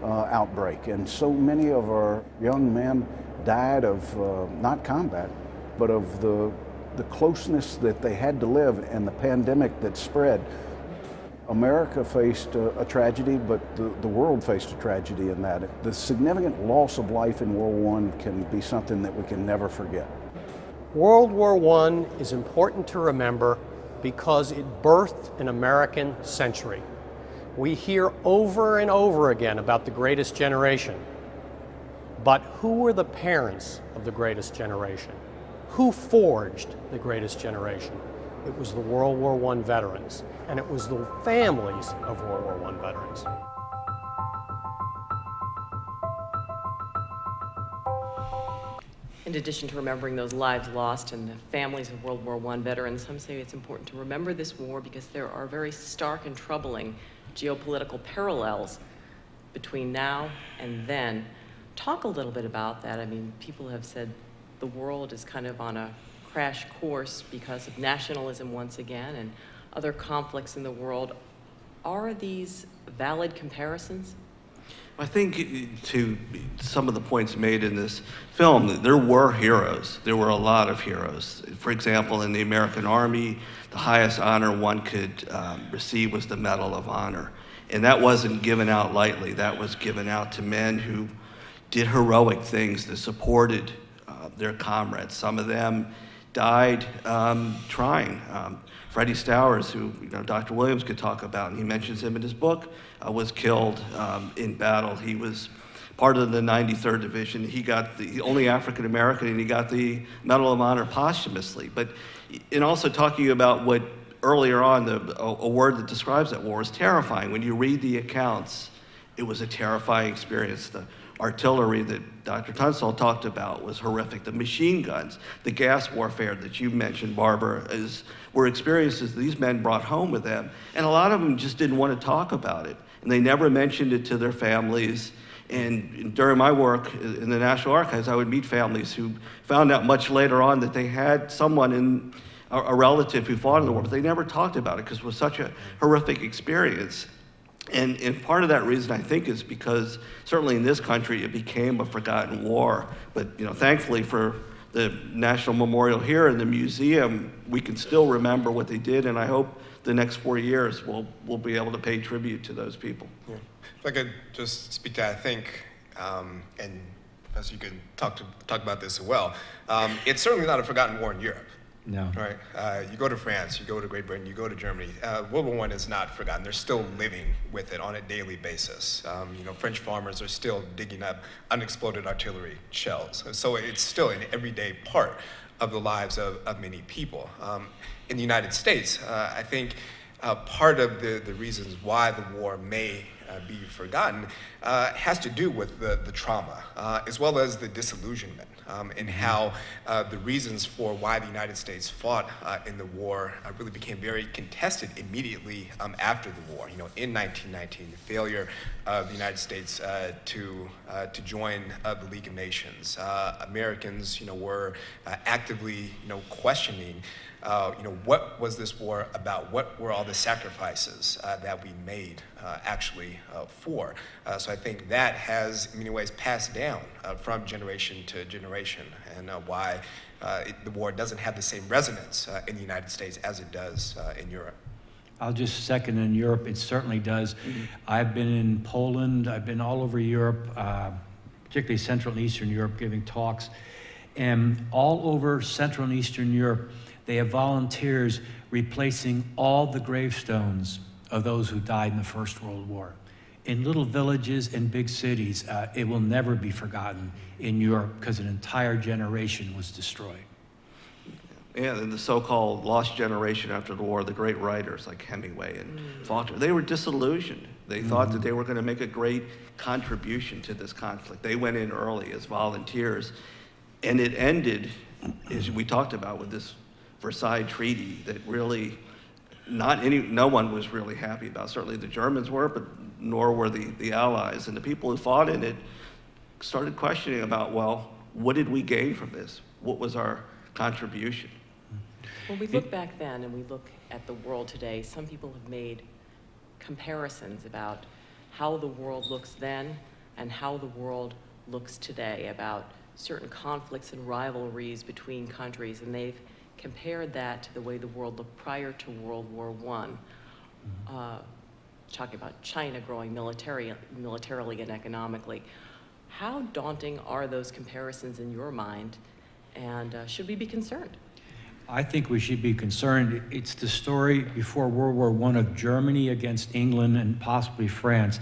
outbreak. And so many of our young men died of not combat, but of the closeness that they had to live and the pandemic that spread. America faced a tragedy, but the world faced a tragedy in that. The significant loss of life in World War I can be something that we can never forget. World War I is important to remember because it birthed an American century. We hear over and over again about the greatest generation. But who were the parents of the greatest generation? Who forged the greatest generation? It was the World War I veterans, and it was the families of World War I veterans. In addition to remembering those lives lost and the families of World War I veterans, some say it's important to remember this war because there are very stark and troubling geopolitical parallels between now and then. Talk a little bit about that. I mean, people have said the world is kind of on a crash course because of nationalism once again and other conflicts in the world. Are these valid comparisons? I think to some of the points made in this film, there were heroes. There were a lot of heroes. For example, in the American Army, the highest honor one could receive was the Medal of Honor. And that wasn't given out lightly. That was given out to men who did heroic things that supported their comrades. Some of them died trying. Freddie Stowers, who Dr. Williams could talk about, and he mentions him in his book, was killed in battle. He was part of the 93rd Division. He got the only African American, and he got the Medal of Honor posthumously. But in also talking about what earlier on, a word that describes that war is terrifying. When you read the accounts, it was a terrifying experience. The artillery that Dr. Tunstall talked about was horrific. The machine guns, the gas warfare that you mentioned, Barbara, were experiences these men brought home with them. And a lot of them just didn't want to talk about it. And they never mentioned it to their families. And during my work in the National Archives, I would meet families who found out much later on that they had someone a relative who fought in the war, but they never talked about it because it was such a horrific experience. And part of that reason, I think, is because certainly in this country, it became a forgotten war. But thankfully for the National Memorial here in the museum, we can still remember what they did, and I hope the next 4 years we'll be able to pay tribute to those people. Yeah. If I could just speak to that, I think, and Professor, you could talk about this as well. It's certainly not a forgotten war in Europe. No. Right. You go to France, you go to Great Britain, you go to Germany. World War I is not forgotten. They're still living with it on a daily basis. French farmers are still digging up unexploded artillery shells. So it's still an everyday part of the lives of many people. In the United States, I think part of the reasons why the war may be forgotten has to do with the trauma, as well as the disillusionment, and how the reasons for why the United States fought in the war really became very contested immediately after the war. In 1919, the failure of the United States to join the League of Nations, Americans, were actively, questioning. What was this war about? What were all the sacrifices that we made actually for? So I think that has, in many ways, passed down from generation to generation, and why the war doesn't have the same resonance in the United States as it does in Europe. I'll just second, in Europe, it certainly does. Mm-hmm. I've been in Poland, I've been all over Europe, particularly Central and Eastern Europe, giving talks. And all over Central and Eastern Europe, they have volunteers replacing all the gravestones of those who died in the First World War. In little villages and big cities, it will never be forgotten in Europe because an entire generation was destroyed. Yeah, and the so-called lost generation after the war, the great writers like Hemingway and Faulkner, they were disillusioned. They thought that they were going to make a great contribution to this conflict. They went in early as volunteers, and it ended, as we talked about, with this Versailles Treaty that really no one was really happy about. Certainly the Germans were, but nor were the Allies. And the people who fought in it started questioning about, well, what did we gain from this? What was our contribution? When we look back then and we look at the world today, some people have made comparisons about how the world looks then and how the world looks today, about certain conflicts and rivalries between countries, and they've compared that to the way the world looked prior to World War I, talking about China growing militarily and economically. How daunting are those comparisons in your mind, and should we be concerned? I think we should be concerned. It's the story before World War I of Germany against England and possibly France.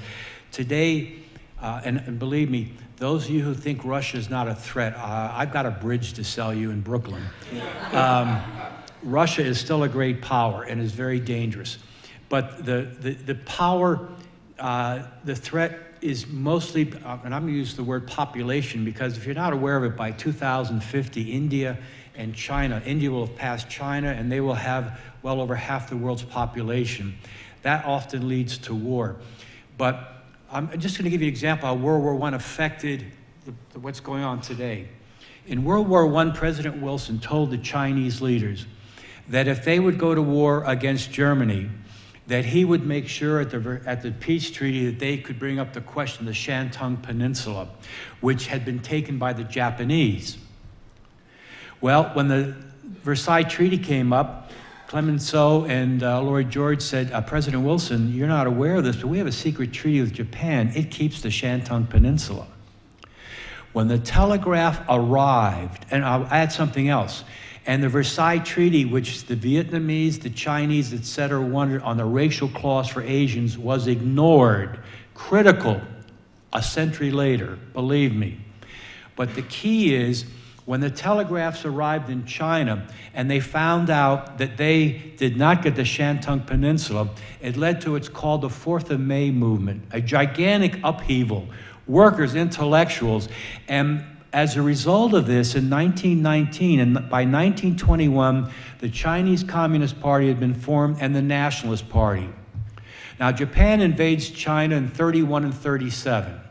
Today, and believe me, those of you who think Russia is not a threat, I've got a bridge to sell you in Brooklyn. Russia is still a great power and is very dangerous. But the power, the threat is mostly, and I'm going to use the word population, because if you're not aware of it, by 2050, India and China, India will have passed China, and they will have well over half the world's population. That often leads to war. But I'm just going to give you an example how World War I affected what's going on today. In World War I, President Wilson told the Chinese leaders that if they would go to war against Germany, that he would make sure at the peace treaty that they could bring up the question of the Shantung Peninsula, which had been taken by the Japanese. Well, when the Versailles Treaty came up, Clemenceau and Lloyd George said, President Wilson, you're not aware of this, but we have a secret treaty with Japan. It keeps the Shantung Peninsula. When the telegraph arrived, and I'll add something else, and the Versailles Treaty, which the Vietnamese, the Chinese, etc., wanted on the racial clause for Asians, was ignored. Critical a century later, believe me. But the key is, when the telegraphs arrived in China and they found out that they did not get the Shantung Peninsula, it led to what's called the 4th of May movement, a gigantic upheaval. Workers, intellectuals, and as a result of this, in 1919, and by 1921, the Chinese Communist Party had been formed and the Nationalist Party. Now, Japan invades China in 31 and 37.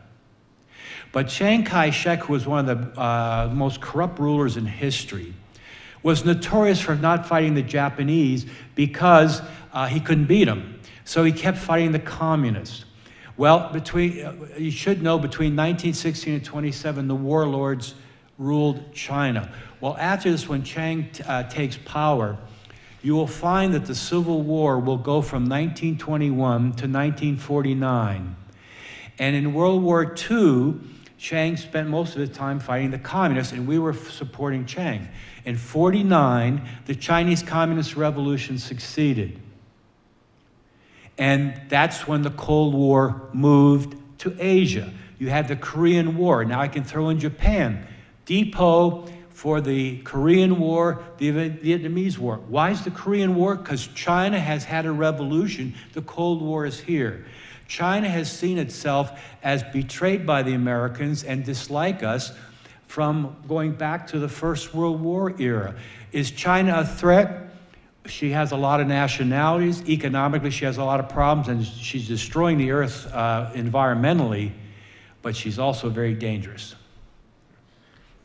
But Chiang Kai-shek, who was one of the most corrupt rulers in history, was notorious for not fighting the Japanese because he couldn't beat them. So he kept fighting the communists. Well, you should know, between 1916 and 27, the warlords ruled China. Well, after this, when Chiang takes power, you will find that the Civil War will go from 1921 to 1949. And in World War II, Chiang spent most of his time fighting the communists, and we were supporting Chiang. In 49, the Chinese Communist Revolution succeeded. And that's when the Cold War moved to Asia. You had the Korean War. Now I can throw in Japan. Depot for the Korean War, the Vietnamese War. Why is the Korean War? Because China has had a revolution. The Cold War is here. China has seen itself as betrayed by the Americans and dislike us from going back to the First World War era. Is China a threat? She has a lot of nationalities. Economically, she has a lot of problems, and she's destroying the earth environmentally, but she's also very dangerous.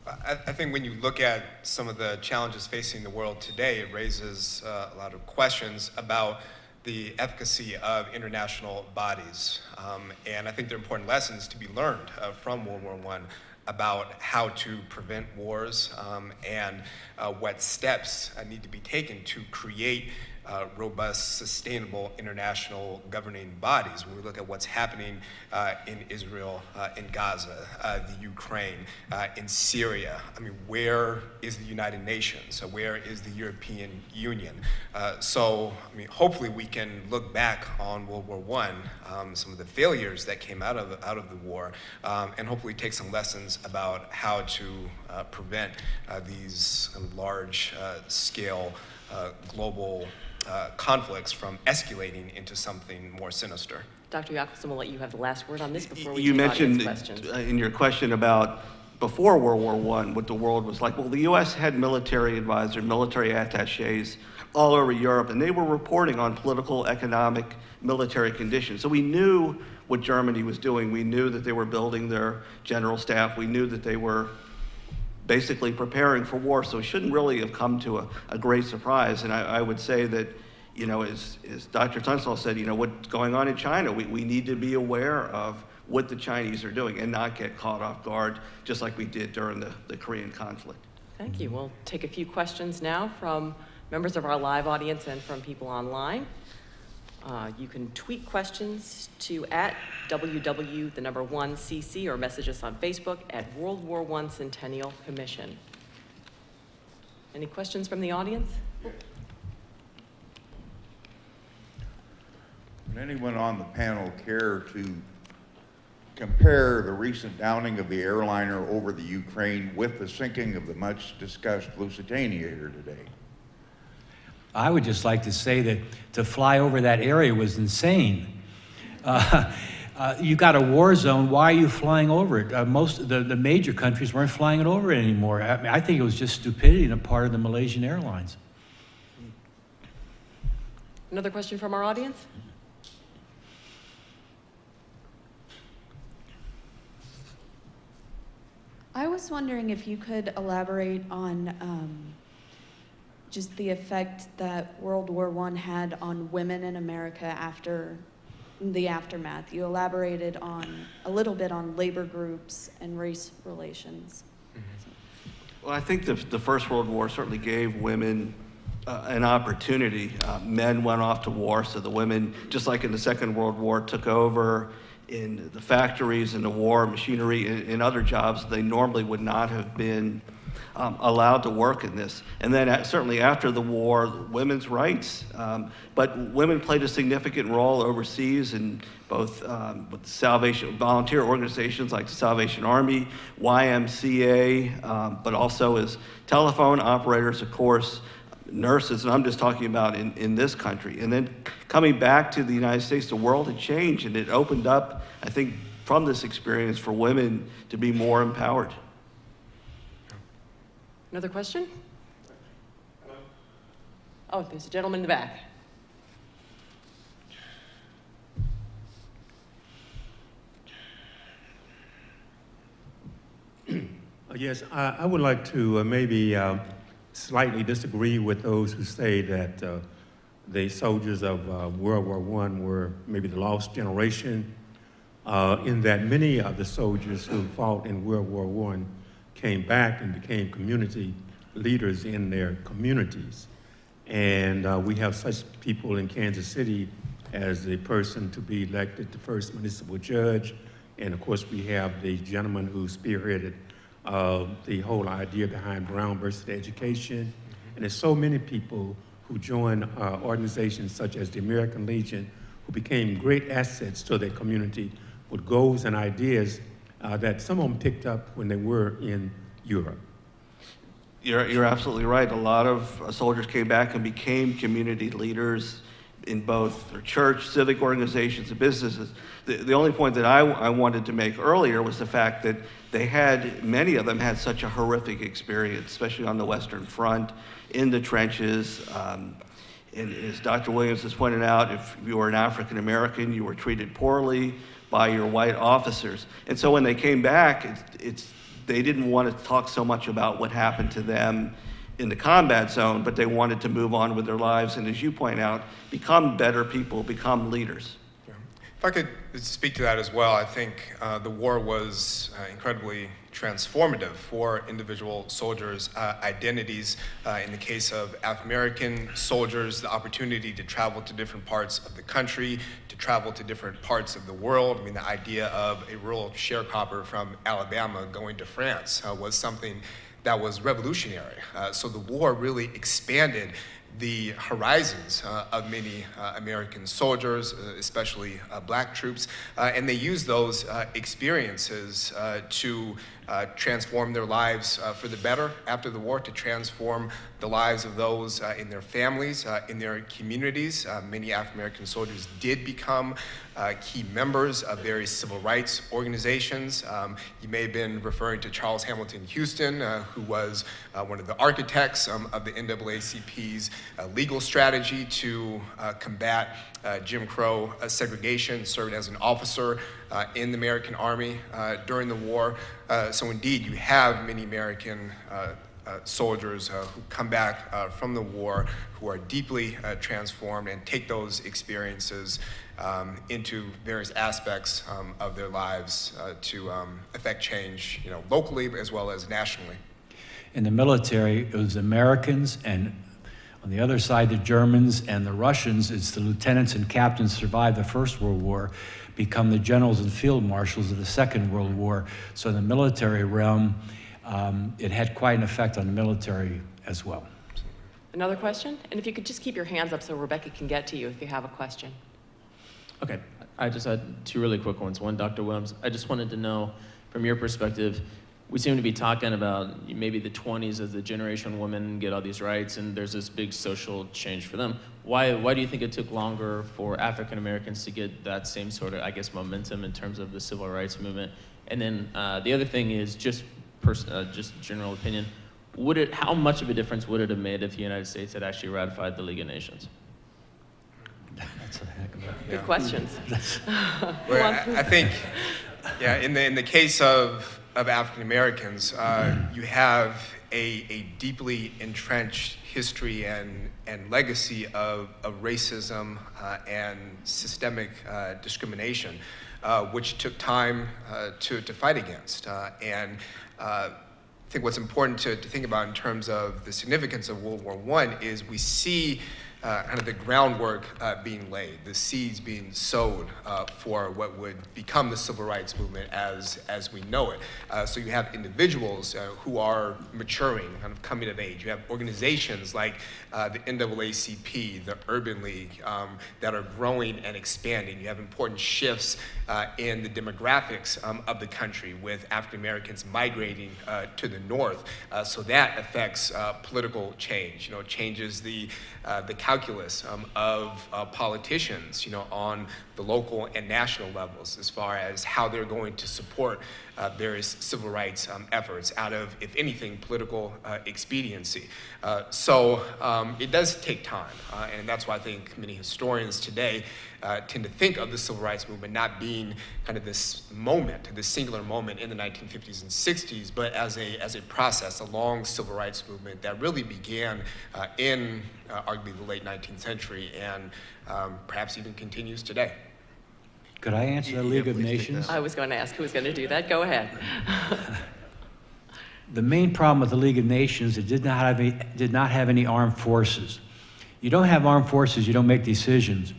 I think when you look at some of the challenges facing the world today, it raises a lot of questions about the efficacy of international bodies. And I think there are important lessons to be learned from World War I about how to prevent wars and what steps need to be taken to create robust, sustainable international governing bodies. When we look at what's happening in Israel, in Gaza, the Ukraine, in Syria, I mean, where is the United Nations? Where is the European Union? So, I mean, hopefully we can look back on World War I, some of the failures that came out of the war, and hopefully take some lessons about how to prevent these large-scale global conflicts from escalating into something more sinister. Dr. Yockelson, we'll let you have the last word on this before we You take mentioned audience questions. in your question about before World War I, what the world was like. Well, the U.S. had military advisors, military attaches all over Europe, and they were reporting on political, economic, military conditions. So we knew what Germany was doing. We knew that they were building their general staff. We knew that they were basically preparing for war, so it shouldn't really have come to a great surprise. And I would say that, you know, as Dr. Tunstall said, you know, what's going on in China, we need to be aware of what the Chinese are doing and not get caught off guard, just like we did during the Korean conflict. Thank you. We'll take a few questions now from members of our live audience and from people online. You can tweet questions to @WW1CC or message us on Facebook at World War I Centennial Commission. Any questions from the audience? Would anyone on the panel care to compare the recent downing of the airliner over the Ukraine with the sinking of the much-discussed Lusitania here today? I would just like to say that to fly over that area was insane. You got a war zone, why are you flying over it? Most of the major countries weren't flying it over it anymore. I mean, I think it was just stupidity on the part of the Malaysian Airlines. Another question from our audience? I was wondering if you could elaborate on just the effect that World War I had on women in America after the aftermath. You elaborated on a little bit on labor groups and race relations. Well, I think the First World War certainly gave women an opportunity. Men went off to war, so the women, just like in the Second World War, took over in the factories, in the war machinery, in other jobs. They normally would not have been allowed to work in this. And then certainly after the war, women's rights. But women played a significant role overseas in both with Salvation, volunteer organizations like the Salvation Army, YMCA, but also as telephone operators, of course, nurses, and I'm just talking about in this country. And then coming back to the United States, the world had changed, and it opened up, I think, from this experience for women to be more empowered. Another question? Oh, there's a gentleman in the back. Yes, I would like to maybe slightly disagree with those who say that the soldiers of World War I were maybe the lost generation, in that many of the soldiers who fought in World War I came back and became community leaders in their communities. And we have such people in Kansas City as the person to be elected the first municipal judge. And of course, we have the gentleman who spearheaded the whole idea behind Brown versus education. And there's so many people who joined organizations such as the American Legion who became great assets to their community with goals and ideas that some of them picked up when they were in Europe. You're absolutely right. A lot of soldiers came back and became community leaders in both their church, civic organizations, and businesses. The only point that I wanted to make earlier was the fact that many of them had such a horrific experience, especially on the Western Front, in the trenches. And as Dr. Williams has pointed out, if you were an African American, you were treated poorly by your white officers. And so when they came back, they didn't want to talk so much about what happened to them in the combat zone, but they wanted to move on with their lives and, as you point out, become better people, become leaders. If I could speak to that as well, I think the war was incredibly transformative for individual soldiers' identities. In the case of Afro-American soldiers, the opportunity to travel to different parts of the country, to travel to different parts of the world. I mean, the idea of a rural sharecropper from Alabama going to France was something that was revolutionary. So the war really expanded the horizons of many American soldiers, especially black troops, and they used those experiences to transform their lives for the better after the war, to transform the lives of those in their families, in their communities. Many African-American soldiers did become key members of various civil rights organizations. You may have been referring to Charles Hamilton Houston, who was one of the architects of the NAACP's legal strategy to combat Jim Crow segregation, served as an officer in the American Army during the war. So indeed, you have many American soldiers who come back from the war who are deeply transformed and take those experiences into various aspects of their lives to affect change, locally as well as nationally. In the military, it was Americans, and on the other side, the Germans and the Russians. It's the lieutenants and captains survived the First World War, become the generals and field marshals of the Second World War. So in the military realm, it had quite an effect on the military as well. Another question? And if you could just keep your hands up so Rebecca can get to you if you have a question. Okay. I just had two really quick ones. One, Dr. Williams, I just wanted to know, from your perspective, we seem to be talking about maybe the 20s as the generation women get all these rights, and there's this big social change for them. Why do you think it took longer for African Americans to get that same sort of, I guess, momentum in terms of the civil rights movement? And then the other thing is just general opinion. How much of a difference would it have made if the United States had actually ratified the League of Nations? That's a heck of a... Good questions. Well, I think, yeah, in the case of African Americans, you have a deeply entrenched history and legacy of racism and systemic discrimination, which took time to fight against. And I think what's important to think about in terms of the significance of World War I is we see kind of the groundwork being laid, the seeds being sowed for what would become the civil rights movement as we know it. So you have individuals who are maturing, kind of coming of age. You have organizations like the NAACP, the Urban League, that are growing and expanding. You have important shifts in the demographics of the country, with African Americans migrating to the north. So that affects political change. You know, changes the calculus of politicians, you know, on the local and national levels, as far as how they're going to support various civil rights efforts out of, if anything, political expediency. So it does take time, and that's why I think many historians today tend to think of the civil rights movement not being kind of this moment, this singular moment in the 1950s and 60s, but as a process, a long civil rights movement that really began in arguably the late 19th century and perhaps even continues today. Could I answer the League of Nations? I was going to ask who was going to do that. Go ahead. The main problem with the League of Nations, it did not have any armed forces. You don't have armed forces, you don't make decisions.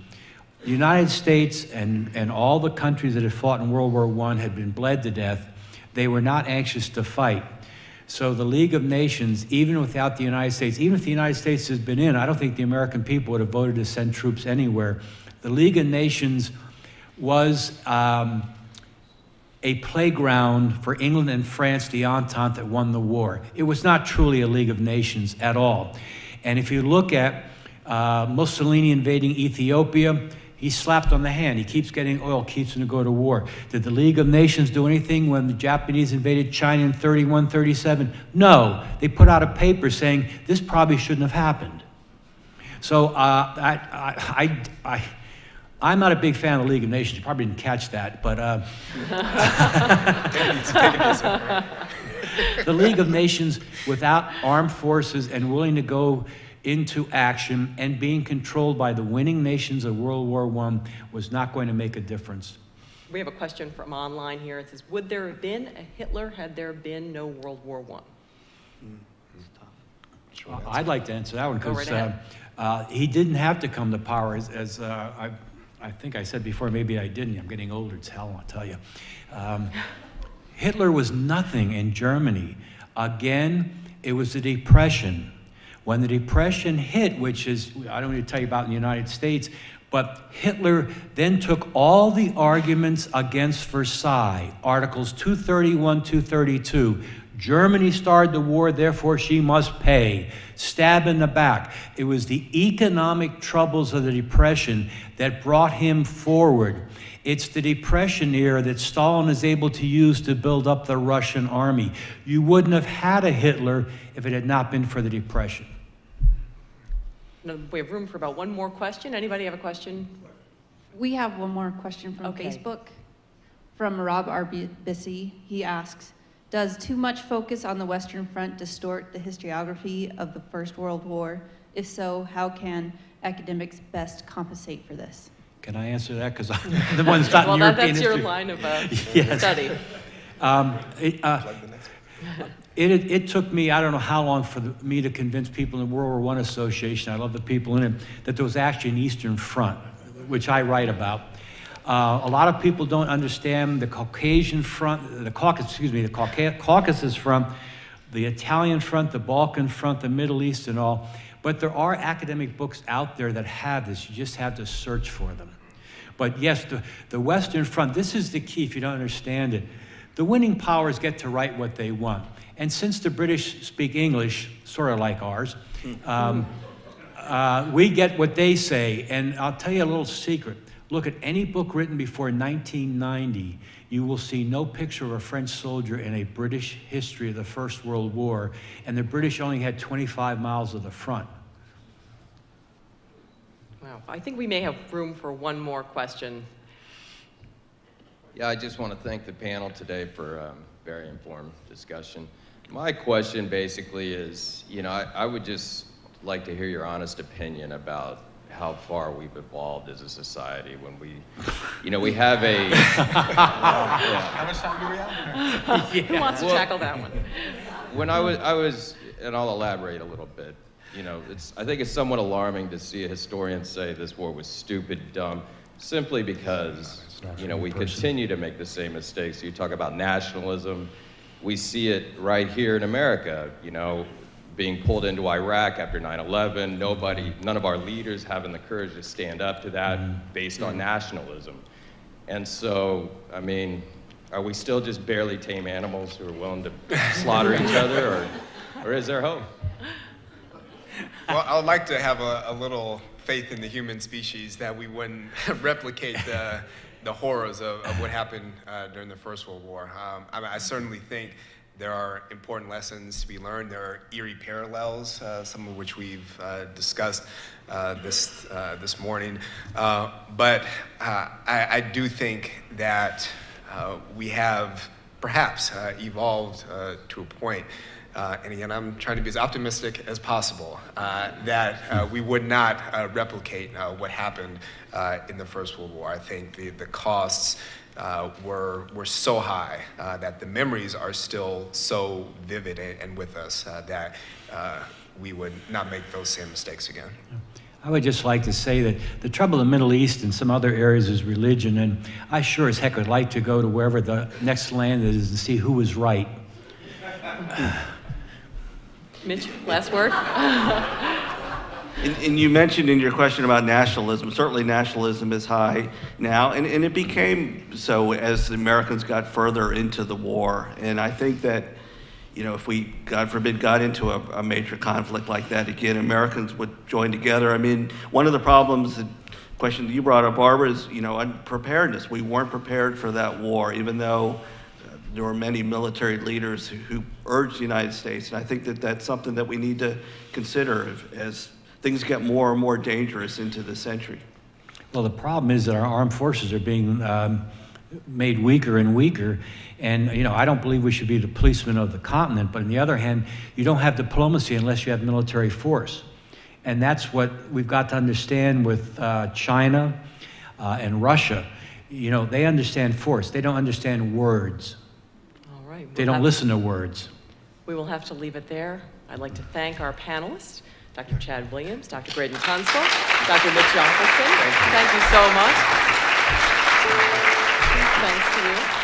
The United States and all the countries that had fought in World War I had been bled to death. They were not anxious to fight. So the League of Nations, even without the United States, even if the United States has been in, I don't think the American people would have voted to send troops anywhere. The League of Nations was a playground for England and France, the Entente that won the war. It was not truly a League of Nations at all. And if you look at Mussolini invading Ethiopia, he slapped on the hand. He keeps getting oil, keeps him to go to war. Did the League of Nations do anything when the Japanese invaded China in 31, 37? No. They put out a paper saying this probably shouldn't have happened. So I'm not a big fan of the League of Nations. You probably didn't catch that, but the League of Nations, without armed forces and willing to go into action and being controlled by the winning nations of World War I, was not going to make a difference. We have a question from online here. It says, would there have been a Hitler had there been no World War I? I'd like to answer that one, because he didn't have to come to power, as I think I said before, maybe I didn't. I'm getting older, it's hell, I'll tell you. Hitler was nothing in Germany. Again, it was the Depression. When the Depression hit, which is, I don't need to tell you about in the United States, but Hitler then took all the arguments against Versailles, Articles 231, 232, Germany started the war, therefore she must pay. Stab in the back. It was the economic troubles of the Depression that brought him forward. It's the Depression era that Stalin is able to use to build up the Russian army. You wouldn't have had a Hitler if it had not been for the Depression. No, we have room for about one more question. Anybody have a question? We have one more question from Facebook, from Rob Arbisi. He asks, does too much focus on the Western Front distort the historiography of the First World War? If so, how can academics best compensate for this? Can I answer that? Because I'm the one that's not in European history. Well, that's your line of study. It took me, I don't know how long for me to convince people in the World War I Association, I love the people in it, that there was actually an Eastern Front, which I write about. A lot of people don't understand the Caucasian Front, the Caucasus Front, the Italian Front, the Balkan Front, the Middle East and all. But there are academic books out there that have this. You just have to search for them. But yes, the Western Front, this is the key if you don't understand it. The winning powers get to write what they want. And since the British speak English, sort of like ours, we get what they say. And I'll tell you a little secret. Look at any book written before 1990, you will see no picture of a French soldier in a British history of the First World War, and the British only had 25 miles of the front. Wow, I think we may have room for one more question. Yeah, I just want to thank the panel today for a very informed discussion. My question basically is, you know, I would just like to hear your honest opinion about how far we've evolved as a society when we, you know, we have a... How much time do we have? Who wants to tackle that one? When I was, and I'll elaborate a little bit, you know, I think it's somewhat alarming to see a historian say this war was stupid, dumb, simply because, you know, we continue to make the same mistakes. You talk about nationalism. We see it right here in America, you know, being pulled into Iraq after 9/11, none of our leaders having the courage to stand up to that based on nationalism. And so, I mean, are we still just barely tame animals who are willing to slaughter each other, or is there hope? Well, I would like to have a little faith in the human species that we wouldn't replicate the horrors of what happened during the First World War. I certainly think there are important lessons to be learned. There are eerie parallels, some of which we've discussed this morning. But I do think that we have perhaps evolved to a point, and again, I'm trying to be as optimistic as possible, that we would not replicate what happened in the First World War. I think the costs were so high that the memories are still so vivid and with us that we would not make those same mistakes again. I would just like to say that the trouble in the Middle East and some other areas is religion, and I sure as heck would like to go to wherever the next land is to see who was right. Mitch, last word? And you mentioned in your question about nationalism, certainly nationalism is high now, and it became so as the Americans got further into the war. And I think that, you know, if we, God forbid, got into a major conflict like that again, Americans would join together. I mean, one of the problems, the question that you brought up, Barbara, is, you know, unpreparedness. We weren't prepared for that war, even though there were many military leaders who urged the United States. And I think that that's something that we need to consider as things get more and more dangerous into the century. Well, the problem is that our armed forces are being made weaker and weaker. And, you know, I don't believe we should be the policemen of the continent, but on the other hand, you don't have diplomacy unless you have military force. And that's what we've got to understand with China and Russia. You know, they understand force. They don't understand words. All right. They don't listen to words. We will have to leave it there. I'd like to thank our panelists, Dr. Chad Williams, Dr. Graydon Tunstall, Dr. Mitch Yockelson. Thank you so much. Thanks to you.